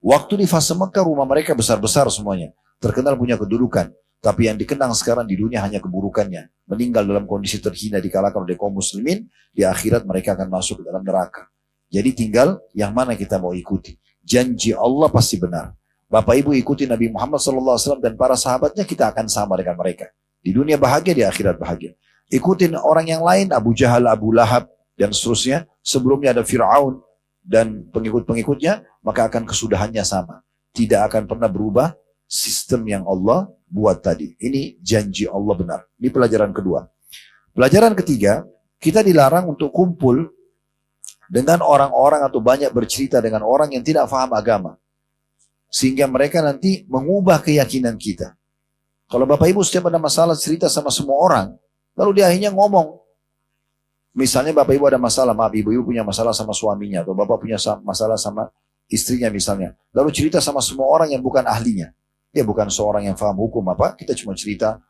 Waktu di fase Mekah rumah mereka besar-besar semuanya, terkenal punya kedudukan. Tapi yang dikenang sekarang di dunia hanya keburukannya. Meninggal dalam kondisi terhina, dikalahkan oleh kaum muslimin. Di akhirat mereka akan masuk ke dalam neraka. Jadi tinggal yang mana kita mau ikuti. Janji Allah pasti benar. Bapak Ibu ikuti Nabi Muhammad SAW dan para sahabatnya, kita akan sama dengan mereka. Di dunia bahagia, di akhirat bahagia. Ikutin orang yang lain, Abu Jahal, Abu Lahab, dan seterusnya. Sebelumnya ada Fir'aun dan pengikut-pengikutnya, maka akan kesudahannya sama. Tidak akan pernah berubah sistem yang Allah buat tadi. Ini janji Allah benar. Ini pelajaran kedua. Pelajaran ketiga, kita dilarang untuk kumpul dengan orang-orang atau banyak bercerita dengan orang yang tidak paham agama. Sehingga mereka nanti mengubah keyakinan kita. Kalau Bapak Ibu setiap ada masalah cerita sama semua orang, lalu dia akhirnya ngomong. Misalnya Bapak Ibu ada masalah, maaf Ibu punya masalah sama suaminya, atau Bapak punya masalah sama istrinya misalnya. Lalu cerita sama semua orang yang bukan ahlinya. Dia bukan seorang yang paham hukum apa, kita cuma cerita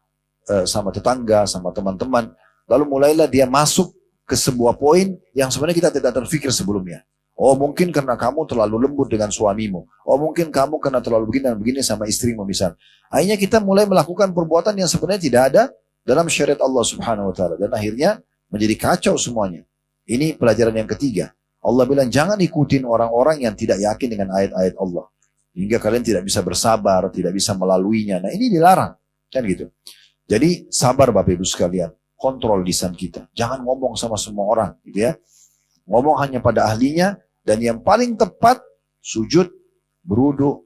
sama tetangga, sama teman-teman. Lalu mulailah dia masuk ke sebuah poin yang sebenarnya kita tidak terfikir sebelumnya. Oh mungkin karena kamu terlalu lembut dengan suamimu. Oh mungkin kamu karena terlalu begini dan begini sama istrimu misalnya. Akhirnya kita mulai melakukan perbuatan yang sebenarnya tidak ada dalam syariat Allah Subhanahu wa taala. Dan akhirnya menjadi kacau semuanya. Ini pelajaran yang ketiga. Allah bilang jangan ikutin orang-orang yang tidak yakin dengan ayat-ayat Allah. Hingga kalian tidak bisa bersabar, tidak bisa melaluinya. Nah ini dilarang. Kan gitu. Jadi sabar Bapak Ibu sekalian. Kontrol lisan kita. Jangan ngomong sama semua orang. Gitu ya. Ngomong hanya pada ahlinya. Dan yang paling tepat, sujud, berwudu,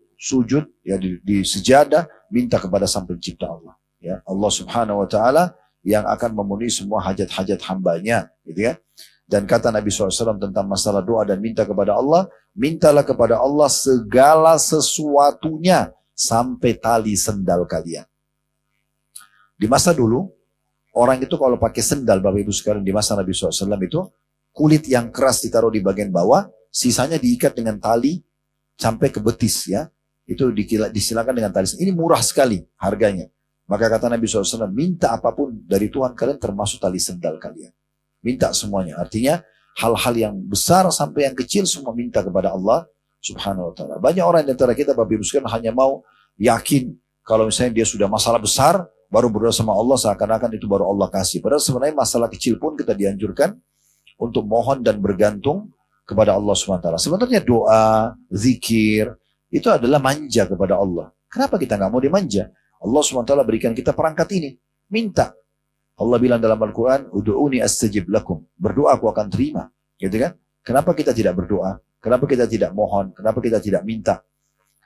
ya di sejadah, minta kepada Sang Pencipta Allah. Ya, Allah Subhanahu wa taala yang akan memenuhi semua hajat-hajat hambanya, gitu kan? Dan kata Nabi SAW tentang masalah doa dan minta kepada Allah, mintalah kepada Allah segala sesuatunya sampai tali sendal kalian. Di masa dulu, orang itu kalau pakai sendal, Bapak Ibu sekalian, di masa Nabi SAW itu, kulit yang keras ditaruh di bagian bawah, sisanya diikat dengan tali sampai ke betis, ya. Itu disilakan dengan tali. Ini murah sekali harganya. Maka kata Nabi SAW, minta apapun dari Tuhan kalian termasuk tali sendal kalian. Minta semuanya. Artinya hal-hal yang besar sampai yang kecil semua minta kepada Allah Subhanahu wa ta'ala. Banyak orang di antara kita, Bapak Ibu sekalian, hanya mau yakin kalau misalnya dia sudah masalah besar, baru berdoa sama Allah seakan-akan itu baru Allah kasih. Padahal sebenarnya masalah kecil pun kita dianjurkan untuk mohon dan bergantung kepada Allah Subhanahu wa ta'ala. Sebenarnya doa, zikir, itu adalah manja kepada Allah. Kenapa kita nggak mau dimanja? Allah Subhanahu wa ta'ala berikan kita perangkat ini. Minta. Allah bilang dalam Al-Quran, Udu'uni astajib lakum. Berdoa aku akan terima. Gitu kan? Kenapa kita tidak berdoa? Kenapa kita tidak mohon? Kenapa kita tidak minta?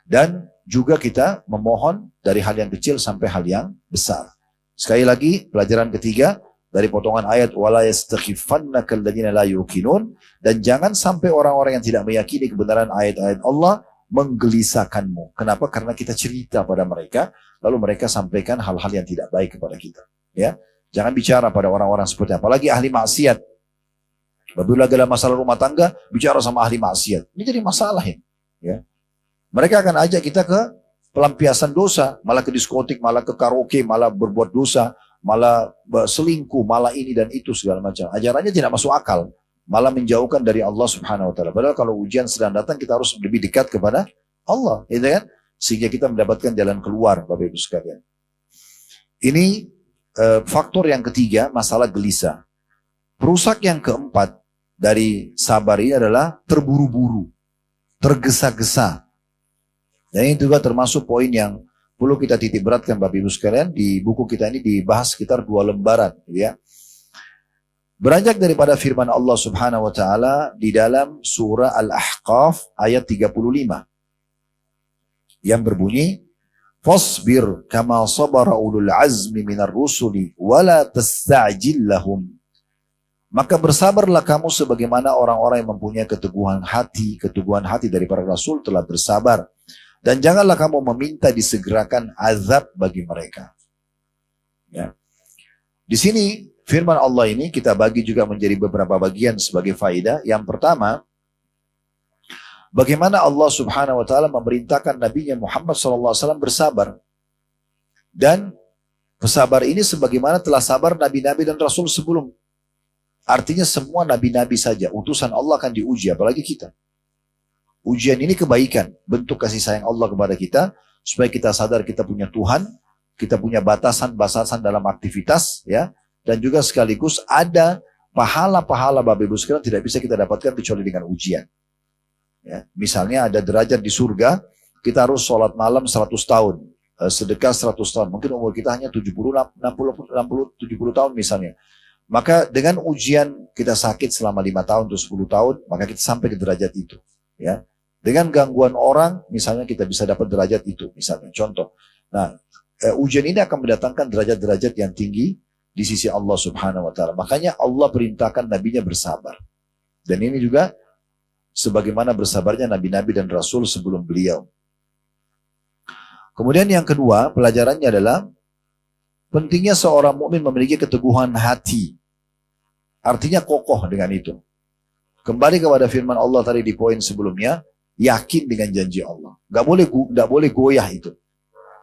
Dan juga kita memohon dari hal yang kecil sampai hal yang besar. Sekali lagi, pelajaran ketiga dari potongan ayat wala yastakhifannaka alladziina la yuqinun, dan jangan sampai orang-orang yang tidak meyakini kebenaran ayat-ayat Allah menggelisahkanmu. Kenapa? Karena kita cerita pada mereka, lalu mereka sampaikan hal-hal yang tidak baik kepada kita. Ya, jangan bicara pada orang-orang seperti itu, apalagi ahli maksiat. Apabila ada masalah rumah tangga, bicara sama ahli maksiat. Ini jadi masalah ya. Ya. Mereka akan ajak kita ke pelampiasan dosa, malah ke diskotik, malah ke karaoke, malah berbuat dosa, malah selingkuh, malah ini dan itu segala macam. Ajarannya tidak masuk akal, malah menjauhkan dari Allah Subhanahu wa ta'ala. Padahal kalau ujian sedang datang, kita harus lebih dekat kepada Allah, gitu kan? Sehingga kita mendapatkan jalan keluar, Bapak Ibu sekalian. Ini faktor yang ketiga, masalah gelisah. Perusak yang keempat dari sabar ini adalah terburu-buru, tergesa-gesa. Dan ini juga termasuk poin yang perlu kita titik beratkan, Bapak Ibu sekalian. Di buku kita ini dibahas sekitar 2 lembaran, ya. Beranjak daripada firman Allah Subhanahu wa ta'ala di dalam surah Al-Ahqaf ayat 35 yang berbunyi, fasbir kama sabara ulul azmi minar rusuli wala tasta'jil lahum. Maka bersabarlah kamu sebagaimana orang-orang yang mempunyai keteguhan hati dari para rasul telah bersabar. Dan janganlah kamu meminta disegerakan azab bagi mereka. Ya. Di sini firman Allah ini kita bagi juga menjadi beberapa bagian sebagai faedah. Yang pertama, bagaimana Allah Subhanahu wa ta'ala memerintahkan Nabi Muhammad SAW bersabar. Dan bersabar ini sebagaimana telah sabar Nabi-Nabi dan Rasul sebelum. Artinya semua Nabi-Nabi saja, utusan Allah akan diuji, apalagi kita. Ujian ini kebaikan, bentuk kasih sayang Allah kepada kita, supaya kita sadar kita punya Tuhan, kita punya batasan-batasan dalam aktivitas, ya, dan juga sekaligus ada pahala-pahala Bapak Ibu sekalian tidak bisa kita dapatkan kecuali dengan ujian. Ya, misalnya ada derajat di surga, kita harus sholat malam 100 tahun, sedekah 100 tahun, mungkin umur kita hanya 70, 60, 60, 70 tahun misalnya. Maka dengan ujian kita sakit selama 5 tahun atau 10 tahun, maka kita sampai ke derajat itu. Ya, dengan gangguan orang, misalnya kita bisa dapat derajat itu, misalnya contoh. Nah, ujian ini akan mendatangkan derajat-derajat yang tinggi di sisi Allah Subhanahu wa ta'ala. Makanya Allah perintahkan nabinya bersabar. Dan ini juga sebagaimana bersabarnya nabi-nabi dan rasul sebelum beliau. Kemudian yang kedua, pelajarannya adalah pentingnya seorang mukmin memiliki keteguhan hati. Artinya kokoh dengan itu. Kembali kepada firman Allah tadi di poin sebelumnya, yakin dengan janji Allah. Gak boleh goyah itu.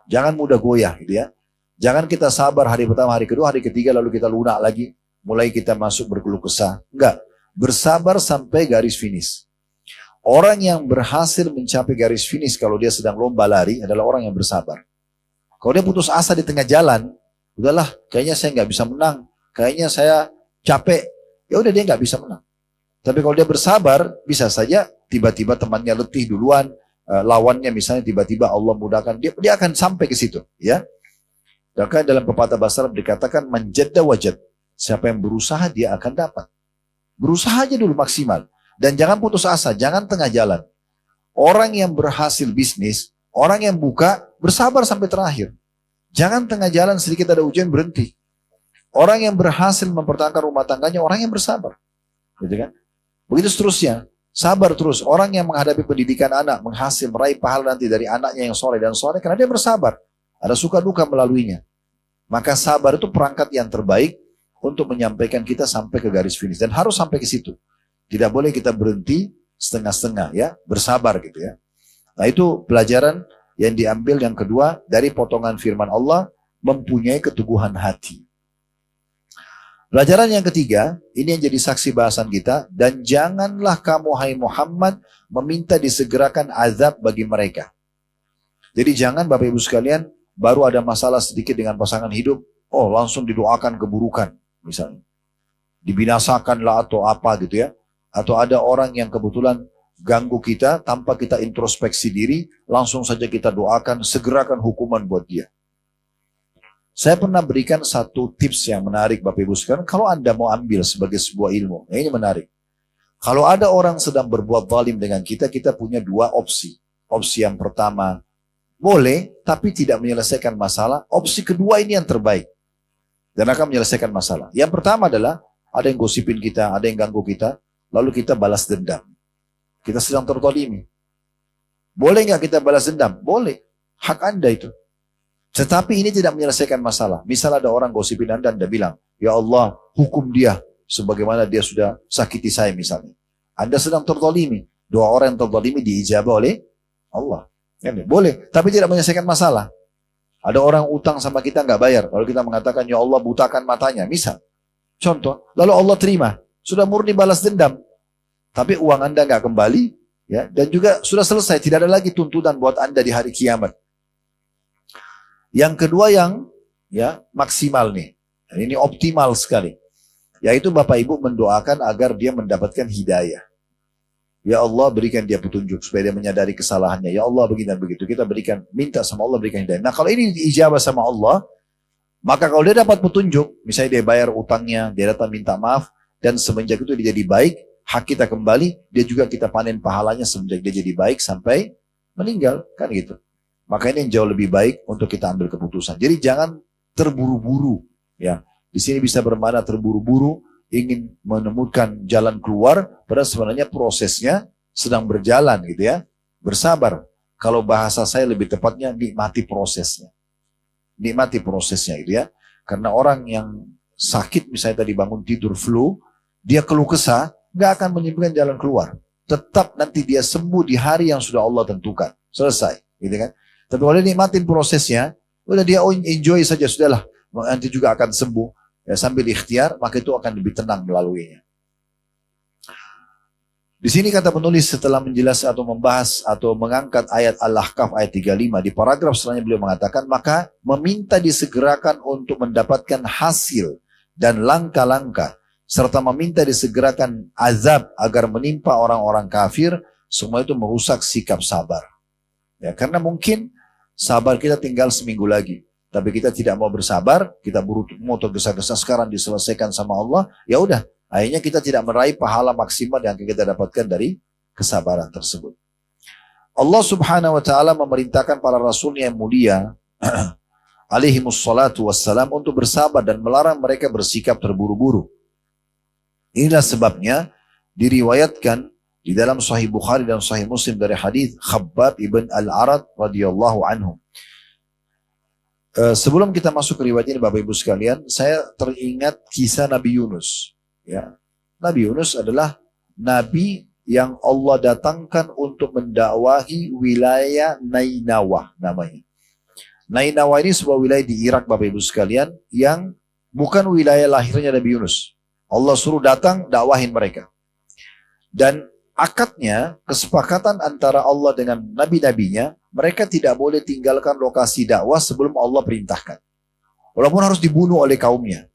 Jangan mudah goyah gitu ya. Jangan kita sabar hari pertama, hari kedua, hari ketiga lalu kita lunak lagi. Mulai kita masuk berkeluh kesah. Enggak. Bersabar sampai garis finish. Orang yang berhasil mencapai garis finish kalau dia sedang lomba lari adalah orang yang bersabar. Kalau dia putus asa di tengah jalan, udahlah kayaknya saya nggak bisa menang. Kayaknya saya capek. Ya udah dia nggak bisa menang. Tapi kalau dia bersabar, bisa saja tiba-tiba temannya letih duluan, lawannya misalnya tiba-tiba Allah mudahkan, dia akan sampai ke situ, ya. Maka dalam pepatah bahasa Arab dikatakan menjadda wajad. Siapa yang berusaha dia akan dapat. Berusaha aja dulu maksimal dan jangan putus asa, jangan tengah jalan. Orang yang berhasil bisnis, orang yang buka bersabar sampai terakhir. Jangan tengah jalan sedikit ada ujian berhenti. Orang yang berhasil mempertahankan rumah tangganya, orang yang bersabar. Gitu kan? Begitu seterusnya. Sabar terus. Orang yang menghadapi pendidikan anak, meraih pahala nanti dari anaknya yang soleh dan soleh, karena dia bersabar. Ada suka duka melaluinya. Maka sabar itu perangkat yang terbaik untuk menyampaikan kita sampai ke garis finish. Dan harus sampai ke situ. Tidak boleh kita berhenti setengah-setengah ya. Bersabar gitu ya. Nah itu pelajaran yang diambil yang kedua dari potongan firman Allah, mempunyai keteguhan hati. Pelajaran yang ketiga, ini yang jadi saksi bahasan kita, dan janganlah kamu hai Muhammad meminta disegerakan azab bagi mereka. Jadi jangan Bapak Ibu sekalian, baru ada masalah sedikit dengan pasangan hidup, oh langsung didoakan keburukan misalnya. Dibinasakanlah atau apa gitu ya. Atau ada orang yang kebetulan ganggu kita tanpa kita introspeksi diri, langsung saja kita doakan, segerakan hukuman buat dia. Saya pernah berikan satu tips yang menarik Bapak Ibu sekalian, kalau Anda mau ambil sebagai sebuah ilmu, ini menarik. Kalau ada orang sedang berbuat zalim dengan kita, kita punya dua opsi. Opsi yang pertama, boleh tapi tidak menyelesaikan masalah. Opsi kedua ini yang terbaik dan akan menyelesaikan masalah. Yang pertama adalah ada yang gosipin kita, ada yang ganggu kita, lalu kita balas dendam. Kita sedang terzalimi. Boleh nggak kita balas dendam? Boleh. Hak Anda itu. Tetapi ini tidak menyelesaikan masalah. Misal ada orang gosipin Anda bilang, ya Allah, hukum dia sebagaimana dia sudah sakiti saya misalnya. Anda sedang terzalimi. Doa orang yang terzalimi diijabah oleh Allah. Boleh, tapi tidak menyelesaikan masalah. Ada orang utang sama kita nggak bayar, lalu kita mengatakan ya Allah butakan matanya, misal. Contoh, lalu Allah terima, sudah murni balas dendam, tapi uang Anda nggak kembali, ya, dan juga sudah selesai, tidak ada lagi tuntutan buat Anda di hari kiamat. Yang kedua yang ya maksimal nih, dan ini optimal sekali, yaitu Bapak Ibu mendoakan agar dia mendapatkan hidayah. Ya Allah berikan dia petunjuk supaya dia menyadari kesalahannya. Ya Allah begini dan begitu. Kita berikan, minta sama Allah berikan hidayah. Nah kalau ini diijabah sama Allah, maka kalau dia dapat petunjuk, misalnya dia bayar utangnya, dia datang minta maaf, dan semenjak itu dia jadi baik, hak kita kembali, dia juga kita panen pahalanya semenjak dia jadi baik sampai meninggal, kan gitu. Maka ini yang jauh lebih baik untuk kita ambil keputusan. Jadi jangan terburu-buru, ya. Di sini bisa bermakna terburu-buru, ingin menemukan jalan keluar, padahal sebenarnya prosesnya sedang berjalan gitu ya. Bersabar. Kalau bahasa saya lebih tepatnya nikmati prosesnya. Nikmati prosesnya gitu ya. Karena orang yang sakit misalnya tadi bangun tidur flu, dia keluh kesah, gak akan menyebutkan jalan keluar. Tetap nanti dia sembuh di hari yang sudah Allah tentukan. Selesai gitu kan. Tapi kalau dia nikmatin prosesnya, udah dia enjoy saja, sudahlah. Nanti juga akan sembuh. Ya, sambil ikhtiar, maka itu akan lebih tenang melaluinya. Di sini kata penulis setelah menjelaskan atau membahas atau mengangkat ayat Al-Ahqaf ayat 35, di paragraf selanjutnya beliau mengatakan, maka meminta disegerakan untuk mendapatkan hasil dan langkah-langkah, serta meminta disegerakan azab agar menimpa orang-orang kafir, semua itu merusak sikap sabar. Ya, karena mungkin sabar kita tinggal seminggu lagi. Tapi kita tidak mau bersabar, kita mau tergesa-gesa sekarang diselesaikan sama Allah, ya udah, akhirnya kita tidak meraih pahala maksimal yang kita dapatkan dari kesabaran tersebut. Allah Subhanahu wa taala memerintahkan para rasulnya yang mulia alaihimus salatu wassalam untuk bersabar dan melarang mereka bersikap terburu-buru. Inilah sebabnya diriwayatkan di dalam Sahih Bukhari dan Sahih Muslim dari hadis Khabbab ibn Al-Arad radhiyallahu anhu. Sebelum kita masuk ke riwayat ini Bapak Ibu sekalian, saya teringat kisah Nabi Yunus. Ya. Nabi Yunus adalah Nabi yang Allah datangkan untuk mendakwahi wilayah Nainawah namanya. Nainawah ini sebuah wilayah di Irak Bapak Ibu sekalian yang bukan wilayah lahirnya Nabi Yunus. Allah suruh datang dakwahin mereka. Dan akadnya, kesepakatan antara Allah dengan nabi-nabinya, mereka tidak boleh tinggalkan lokasi dakwah sebelum Allah perintahkan. Walaupun harus dibunuh oleh kaumnya.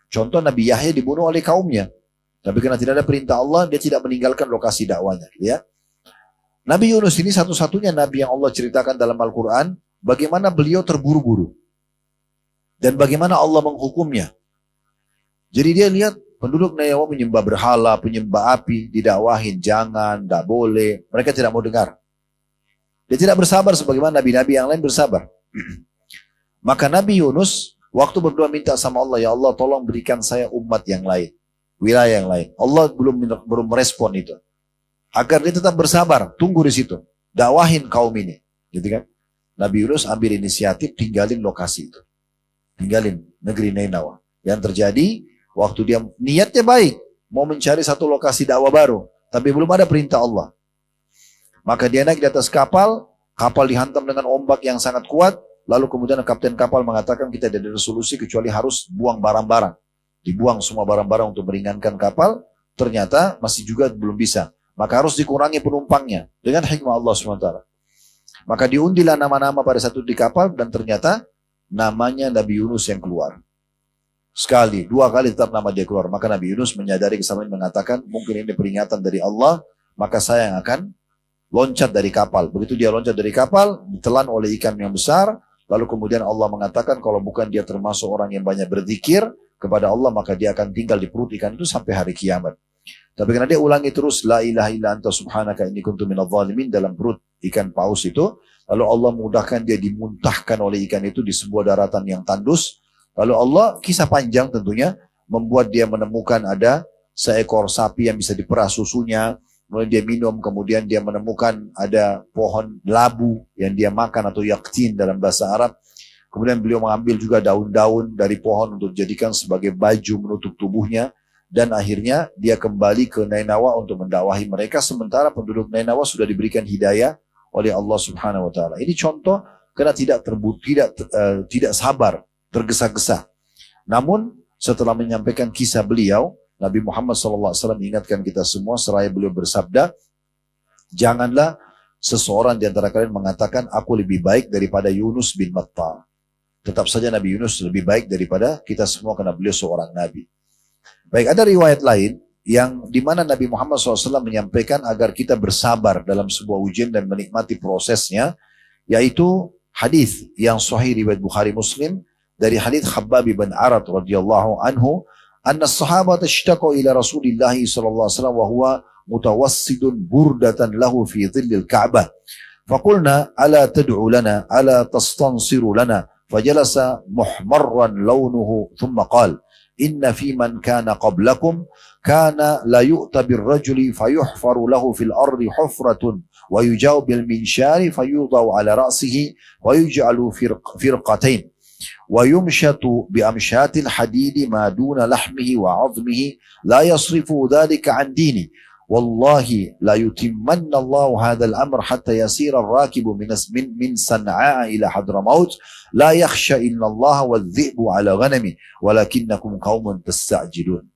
Contoh Nabi Yahya dibunuh oleh kaumnya. Tapi karena tidak ada perintah Allah, dia tidak meninggalkan lokasi dakwanya. Ya. Nabi Yunus ini satu-satunya Nabi yang Allah ceritakan dalam Al-Quran, bagaimana beliau terburu-buru. Dan bagaimana Allah menghukumnya. Jadi dia lihat, penduduk Nainawah menyembah berhala, penyembah api, didakwahin, jangan, tidak boleh. Mereka tidak mau dengar. Dia tidak bersabar sebagaimana nabi-nabi yang lain bersabar. Maka Nabi Yunus Waktu berdoa minta sama Allah, ya Allah tolong berikan saya umat yang lain, wilayah yang lain. Allah belum merespon itu. Agar dia tetap bersabar, tunggu di situ. Dakwahin kaum ini. Gitu kan? Nabi Yunus ambil inisiatif tinggalin lokasi itu. Tinggalin negeri Nainawa. Yang terjadi, waktu dia niatnya baik, mau mencari satu lokasi dakwah baru, tapi belum ada perintah Allah. Maka dia naik di atas kapal, kapal dihantam dengan ombak yang sangat kuat, lalu kemudian kapten kapal mengatakan kita tidak ada solusi kecuali harus buang barang-barang. Dibuang semua barang-barang untuk meringankan kapal, ternyata masih juga belum bisa. Maka harus dikurangi penumpangnya dengan hikmah Allah SWT. Maka diundilah nama-nama pada satu di kapal dan ternyata namanya Nabi Yunus yang keluar. Sekali, dua kali tetap nama dia keluar. Maka Nabi Yunus menyadari kesalahan mengatakan mungkin ini peringatan dari Allah, maka saya yang akan loncat dari kapal. Begitu dia loncat dari kapal, ditelan oleh ikan yang besar. Lalu kemudian Allah mengatakan kalau bukan dia termasuk orang yang banyak berzikir kepada Allah, maka dia akan tinggal di perut ikan itu sampai hari kiamat. Tapi karena dia ulangi terus la ilaha illa anta subhanaka inni kuntu minadh dhalimin dalam perut ikan paus itu, lalu Allah mudahkan dia dimuntahkan oleh ikan itu di sebuah daratan yang tandus. Lalu Allah, kisah panjang tentunya, membuat dia menemukan ada seekor sapi yang bisa diperah susunya, kemudian dia minum, kemudian dia menemukan ada pohon labu yang dia makan atau yaktin dalam bahasa Arab. Kemudian beliau mengambil juga daun-daun dari pohon untuk dijadikan sebagai baju menutup tubuhnya. Dan akhirnya dia kembali ke Nainawa untuk mendakwahi mereka, sementara penduduk Nainawa sudah diberikan hidayah oleh Allah Subhanahu wa taala. Ini contoh karena tidak sabar, tergesa-gesa. Namun setelah menyampaikan kisah beliau, Nabi Muhammad SAW mengingatkan kita semua seraya beliau bersabda, janganlah seseorang di antara kalian mengatakan aku lebih baik daripada Yunus bin Matta. Tetap saja Nabi Yunus lebih baik daripada kita semua karena beliau seorang Nabi. Baik, ada riwayat lain yang dimana Nabi Muhammad SAW menyampaikan agar kita bersabar dalam sebuah ujian dan menikmati prosesnya, yaitu hadis yang sahih riwayat Bukhari Muslim dari hadis Khabbab bin Arad radhiyallahu anhu, anna sahabat ishtaqu ila Rasulillah sallallahu alaihi wasallam wa huwa mutawassidun burdatan lahu fi dhillil Ka'bah. Faqulna ala tad'u lana ala tastansiru lana fajalasa muhmarran launuhu thumma qala إن في من كان قبلكم كان لا يؤتى بالرجل فيحفر له في الأرض حفرة ويجاو بالمنشار فيوضع على رأسه ويجعل فرقتين ويمشط بأمشات الحديد ما دون لحمه وعظمه لا يصرف ذلك عن دينه والله لا يتمن الله هذا الأمر حتى يسير الراكب من صنعاء إلى حضرموت لا يخشى إلا الله والذئب على غنمه ولكنكم قوم تستعجلون.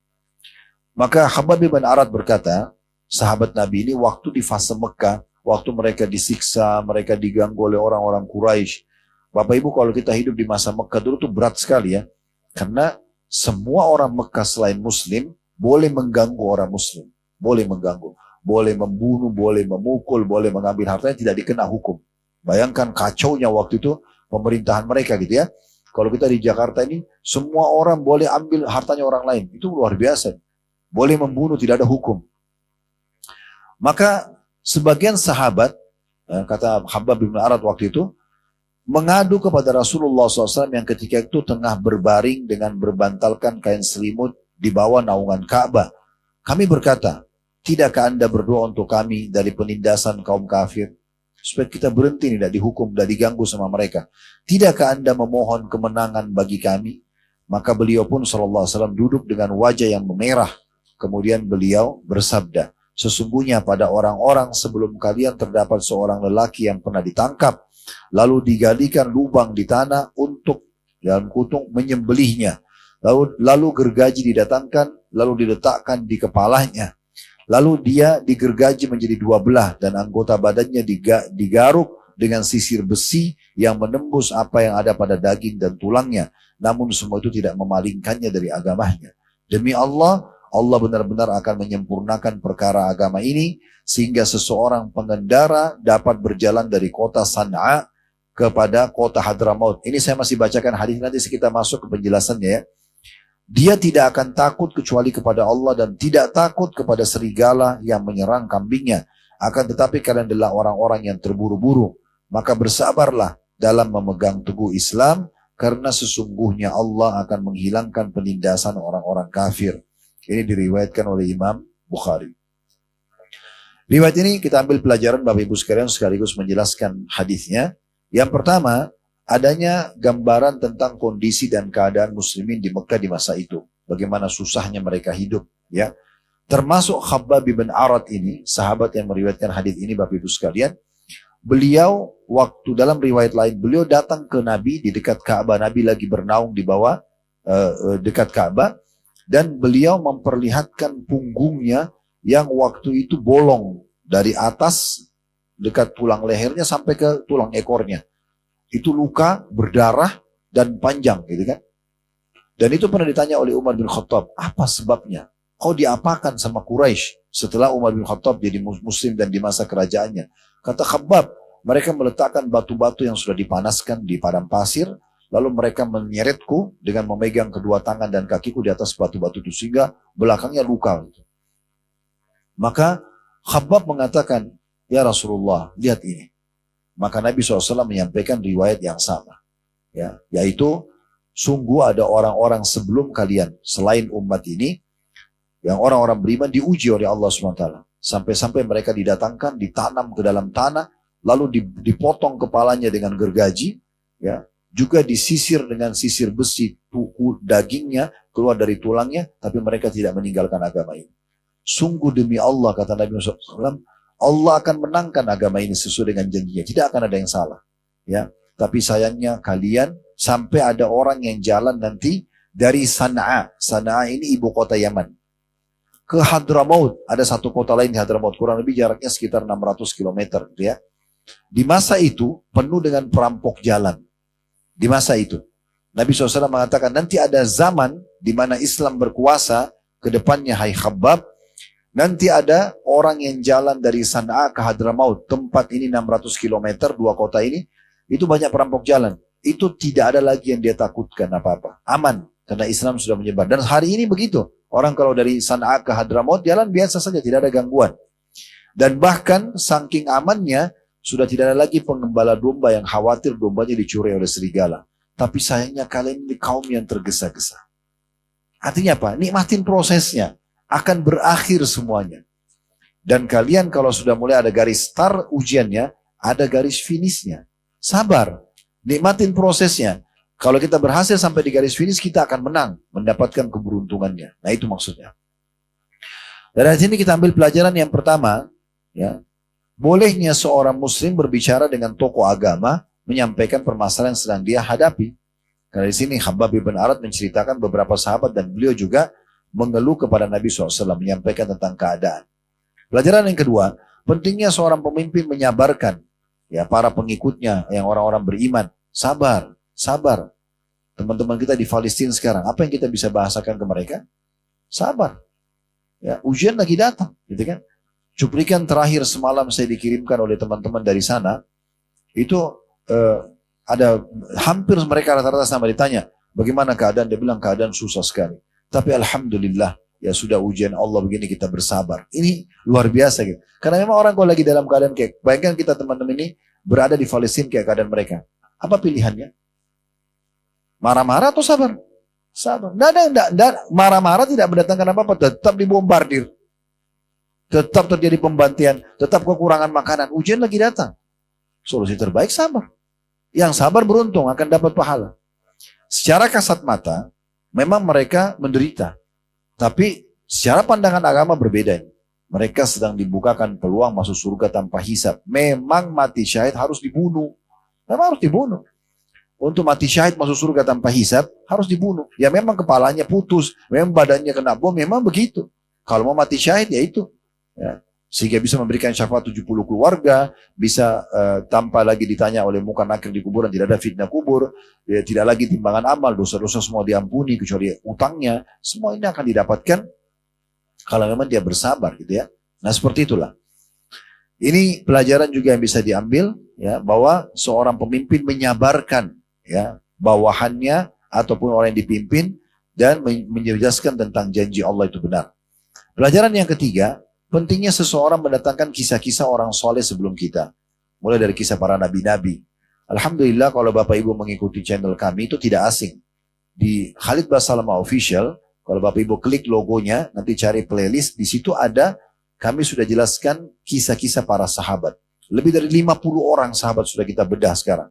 Maka Khabbab bin Arad berkata, sahabat Nabi ini waktu di fase Mekah, waktu mereka disiksa, mereka diganggu oleh orang-orang Quraisy. Bapak Ibu, kalau kita hidup di masa Mekah dulu tuh berat sekali ya. Karena semua orang Mekah selain Muslim boleh mengganggu orang Muslim. Boleh mengganggu, boleh membunuh, boleh memukul, boleh mengambil hartanya, tidak dikena hukum. Bayangkan kacaunya waktu itu pemerintahan mereka gitu ya. Kalau kita di Jakarta ini, semua orang boleh ambil hartanya orang lain. Itu luar biasa. Boleh membunuh, tidak ada hukum. Maka sebagian sahabat, kata Khabbab bin Arad waktu itu, mengadu kepada Rasulullah SAW yang ketika itu tengah berbaring dengan berbantalkan kain selimut di bawah naungan Ka'bah. Kami berkata, tidakkah Anda berdoa untuk kami dari penindasan kaum kafir? Supaya kita berhenti, tidak dihukum, tidak diganggu sama mereka. Tidakkah Anda memohon kemenangan bagi kami? Maka beliau pun SAW duduk dengan wajah yang memerah. Kemudian beliau bersabda, sesungguhnya pada orang-orang sebelum kalian terdapat seorang lelaki yang pernah ditangkap. Lalu digalikan lubang di tanah untuk dalam kutung menyembelihnya. Lalu gergaji didatangkan, lalu diletakkan di kepalanya. Lalu dia digergaji menjadi dua belah dan anggota badannya digaruk dengan sisir besi yang menembus apa yang ada pada daging dan tulangnya. Namun semua itu tidak memalingkannya dari agamanya. Demi Allah, Allah benar-benar akan menyempurnakan perkara agama ini sehingga seseorang pengendara dapat berjalan dari kota San'a kepada kota Hadramaut. Ini saya masih bacakan hadis, nanti kita masuk ke penjelasannya ya. Dia tidak akan takut kecuali kepada Allah dan tidak takut kepada serigala yang menyerang kambingnya. Akan tetapi kalian adalah orang-orang yang terburu-buru. Maka bersabarlah dalam memegang teguh Islam karena sesungguhnya Allah akan menghilangkan penindasan orang-orang kafir. Ini diriwayatkan oleh Imam Bukhari. Riwayat ini kita ambil pelajaran Bapak Ibu sekalian sekaligus menjelaskan hadisnya. Yang pertama, adanya gambaran tentang kondisi dan keadaan muslimin di Mekah di masa itu. Bagaimana susahnya mereka hidup, ya. Termasuk Khabbab bin Arat ini, sahabat yang meriwayatkan hadis ini Bapak Ibu sekalian. Beliau waktu dalam riwayat lain, beliau datang ke Nabi di dekat Ka'bah. Nabi lagi bernaung di bawah dekat Ka'bah. Dan beliau memperlihatkan punggungnya yang waktu itu bolong dari atas dekat tulang lehernya sampai ke tulang ekornya. Itu luka, berdarah, dan panjang gitu kan. Dan itu pernah ditanya oleh Umar bin Khattab, apa sebabnya? Kau diapakan sama Quraisy setelah Umar bin Khattab jadi muslim dan di masa kerajaannya? Kata Khabbab, mereka meletakkan batu-batu yang sudah dipanaskan di padang pasir, lalu mereka menyeretku dengan memegang kedua tangan dan kakiku di atas batu-batu itu sehingga belakangnya luka. Maka Khabbab mengatakan, ya Rasulullah, lihat ini. Maka Nabi SAW menyampaikan riwayat yang sama. Ya, yaitu, sungguh ada orang-orang sebelum kalian, selain umat ini, yang orang-orang beriman diuji oleh Allah SWT. Sampai-sampai mereka didatangkan, ditanam ke dalam tanah, lalu dipotong kepalanya dengan gergaji, ya, juga disisir dengan sisir besi, dagingnya keluar dari tulangnya, tapi mereka tidak meninggalkan agama ini. Sungguh demi Allah, kata Nabi SAW, Allah akan menangkan agama ini sesuai dengan janjinya. Tidak akan ada yang salah. Ya, tapi sayangnya kalian sampai ada orang yang jalan nanti dari Sana'a. Sana'a ini ibu kota Yaman. Ke Hadramaut. Ada satu kota lain di Hadramaut. Kurang lebih jaraknya sekitar 600 km. Ya. Di masa itu penuh dengan perampok jalan. Di masa itu. Nabi SAW mengatakan nanti ada zaman di mana Islam berkuasa ke depannya, hai Khabbab. Nanti ada orang yang jalan dari Sana'a ke Hadramaut. Tempat ini 600 km, dua kota ini. Itu banyak perampok jalan. Itu tidak ada lagi yang dia takutkan apa-apa. Aman. Karena Islam sudah menyebar. Dan hari ini begitu. Orang kalau dari Sana'a ke Hadramaut jalan biasa saja. Tidak ada gangguan. Dan bahkan saking amannya. Sudah tidak ada lagi pengembala domba yang khawatir dombanya dicuri oleh serigala. Tapi sayangnya kalian ini kaum yang tergesa-gesa. Artinya apa? Nikmatin prosesnya. Akan berakhir semuanya. Dan kalian kalau sudah mulai ada garis start ujiannya, ada garis finishnya. Sabar, nikmatin prosesnya. Kalau kita berhasil sampai di garis finish, kita akan menang, mendapatkan keberuntungannya. Nah itu maksudnya. Dari sini kita ambil pelajaran yang pertama, ya, bolehnya seorang muslim berbicara dengan tokoh agama, menyampaikan permasalahan yang sedang dia hadapi. Karena di sini Khabbab bin Arat menceritakan beberapa sahabat dan beliau juga mengeluh kepada Nabi SAW, menyampaikan tentang keadaan. Pelajaran yang kedua, pentingnya seorang pemimpin menyabarkan ya para pengikutnya yang orang-orang beriman. Sabar, sabar. Teman-teman kita di Palestina sekarang, apa yang kita bisa bahasakan ke mereka? Sabar. Ya, ujian lagi datang, gitu kan? Cuplikan terakhir semalam saya dikirimkan oleh teman-teman dari sana, itu ada hampir mereka rata-rata sama ditanya, bagaimana keadaan? Dia bilang keadaan susah sekali. Tapi alhamdulillah, ya sudah ujian Allah begini kita bersabar. Ini luar biasa gitu. Karena memang orang kalau lagi dalam keadaan kayak, bayangkan kita teman-teman ini berada di Palestina kayak keadaan mereka. Apa pilihannya? Marah-marah atau sabar? Sabar. Nggak, marah-marah tidak mendatangkan apa-apa. Tetap dibombardir. Tetap terjadi pembantian. Tetap kekurangan makanan. Ujian lagi datang. Solusi terbaik sabar. Yang sabar beruntung akan dapat pahala. Secara kasat mata, memang mereka menderita. Tapi secara pandangan agama berbeda. Mereka sedang dibukakan peluang masuk surga tanpa hisab. Memang mati syahid harus dibunuh. Memang harus dibunuh. Untuk mati syahid masuk surga tanpa hisab harus dibunuh. Ya memang kepalanya putus. Memang badannya kena bom. Memang begitu. Kalau mau mati syahid ya itu. Ya. Sehingga bisa memberikan syafaat 70 keluarga. Bisa tanpa lagi ditanya oleh muka nakir di kuburan. Tidak ada fitnah kubur. Ya, tidak lagi timbangan amal. Dosa-dosa semua diampuni. Kecuali utangnya. Semua ini akan didapatkan. Kalau memang dia bersabar gitu ya. Nah seperti itulah. Ini pelajaran juga yang bisa diambil. Ya, bahwa seorang pemimpin menyabarkan. Ya, bawahannya. Ataupun orang yang dipimpin. Dan menjelaskan tentang janji Allah itu benar. Pelajaran yang ketiga. Pentingnya seseorang mendatangkan kisah-kisah orang soleh sebelum kita. Mulai dari kisah para nabi-nabi. Alhamdulillah kalau Bapak Ibu mengikuti channel kami itu tidak asing. Di Khalid Basalamah Official, kalau Bapak Ibu klik logonya, nanti cari playlist, di situ ada, kami sudah jelaskan kisah-kisah para sahabat. Lebih dari 50 orang sahabat sudah kita bedah sekarang.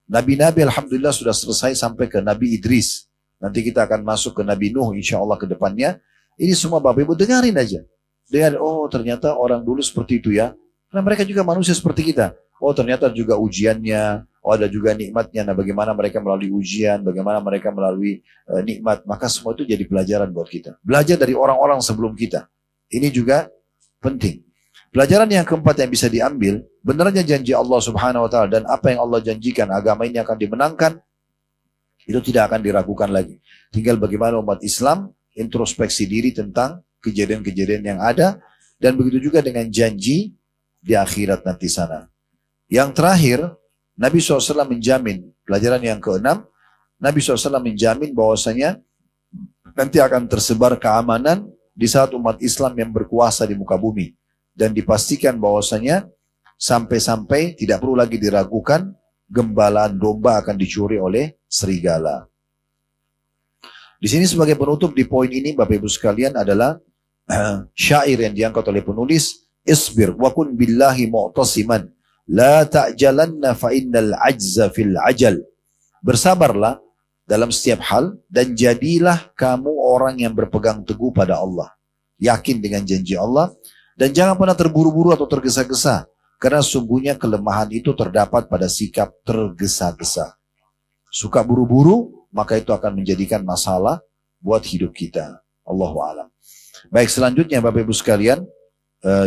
Nabi-Nabi Alhamdulillah sudah selesai sampai ke Nabi Idris. Nanti kita akan masuk ke Nabi Nuh insya Allah ke depannya. Ini semua Bapak Ibu dengarin aja. Dengar, oh ternyata orang dulu seperti itu ya. Karena mereka juga manusia seperti kita. Oh ternyata juga ujiannya. Oh ada juga nikmatnya. Nah bagaimana mereka melalui ujian. Bagaimana mereka melalui nikmat. Maka semua itu jadi pelajaran buat kita. Belajar dari orang-orang sebelum kita. Ini juga penting. Pelajaran yang keempat yang bisa diambil, benarnya janji Allah Subhanahu wa taala dan apa yang Allah janjikan agama ini akan dimenangkan, itu tidak akan diragukan lagi. Tinggal bagaimana umat Islam introspeksi diri tentang kejadian-kejadian yang ada, dan begitu juga dengan janji di akhirat nanti sana. Yang terakhir, Nabi SAW menjamin, pelajaran yang keenam, Nabi SAW menjamin bahwasanya nanti akan tersebar keamanan di saat umat Islam yang berkuasa di muka bumi. Dan dipastikan bahwasanya sampai-sampai tidak perlu lagi diragukan gembalaan domba akan dicuri oleh serigala. Di sini sebagai penutup di poin ini Bapak Ibu sekalian adalah syair yang diangkat oleh penulis, isbir wa kun billahi mu'tasiman la ta'jalanna fa innal ajza fil ajal. Bersabarlah dalam setiap hal dan jadilah kamu orang yang berpegang teguh pada Allah. Yakin dengan janji Allah. Dan jangan pernah terburu-buru atau tergesa-gesa. Karena sungguhnya kelemahan itu terdapat pada sikap tergesa-gesa. Suka buru-buru, maka itu akan menjadikan masalah buat hidup kita. Allahu a'lam. Baik, selanjutnya Bapak Ibu sekalian,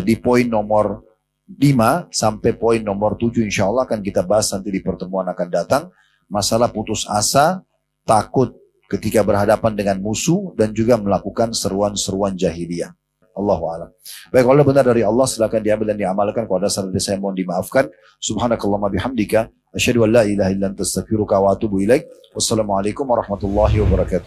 di poin nomor 5 sampai poin nomor 7 insya Allah akan kita bahas nanti di pertemuan akan datang. Masalah putus asa, takut ketika berhadapan dengan musuh, dan juga melakukan seruan-seruan jahiliyah. Allahu a'lam. Baik, kalau benar dari Allah silakan diambil dan diamalkan. Kalau ada salah dari saya mohon dimaafkan. Subhanakallahumma bihamdika asyhadu an la ilaha illa anta astaghfiruka wa atubu ilaik. Wassalamualaikum warahmatullahi wabarakatuh.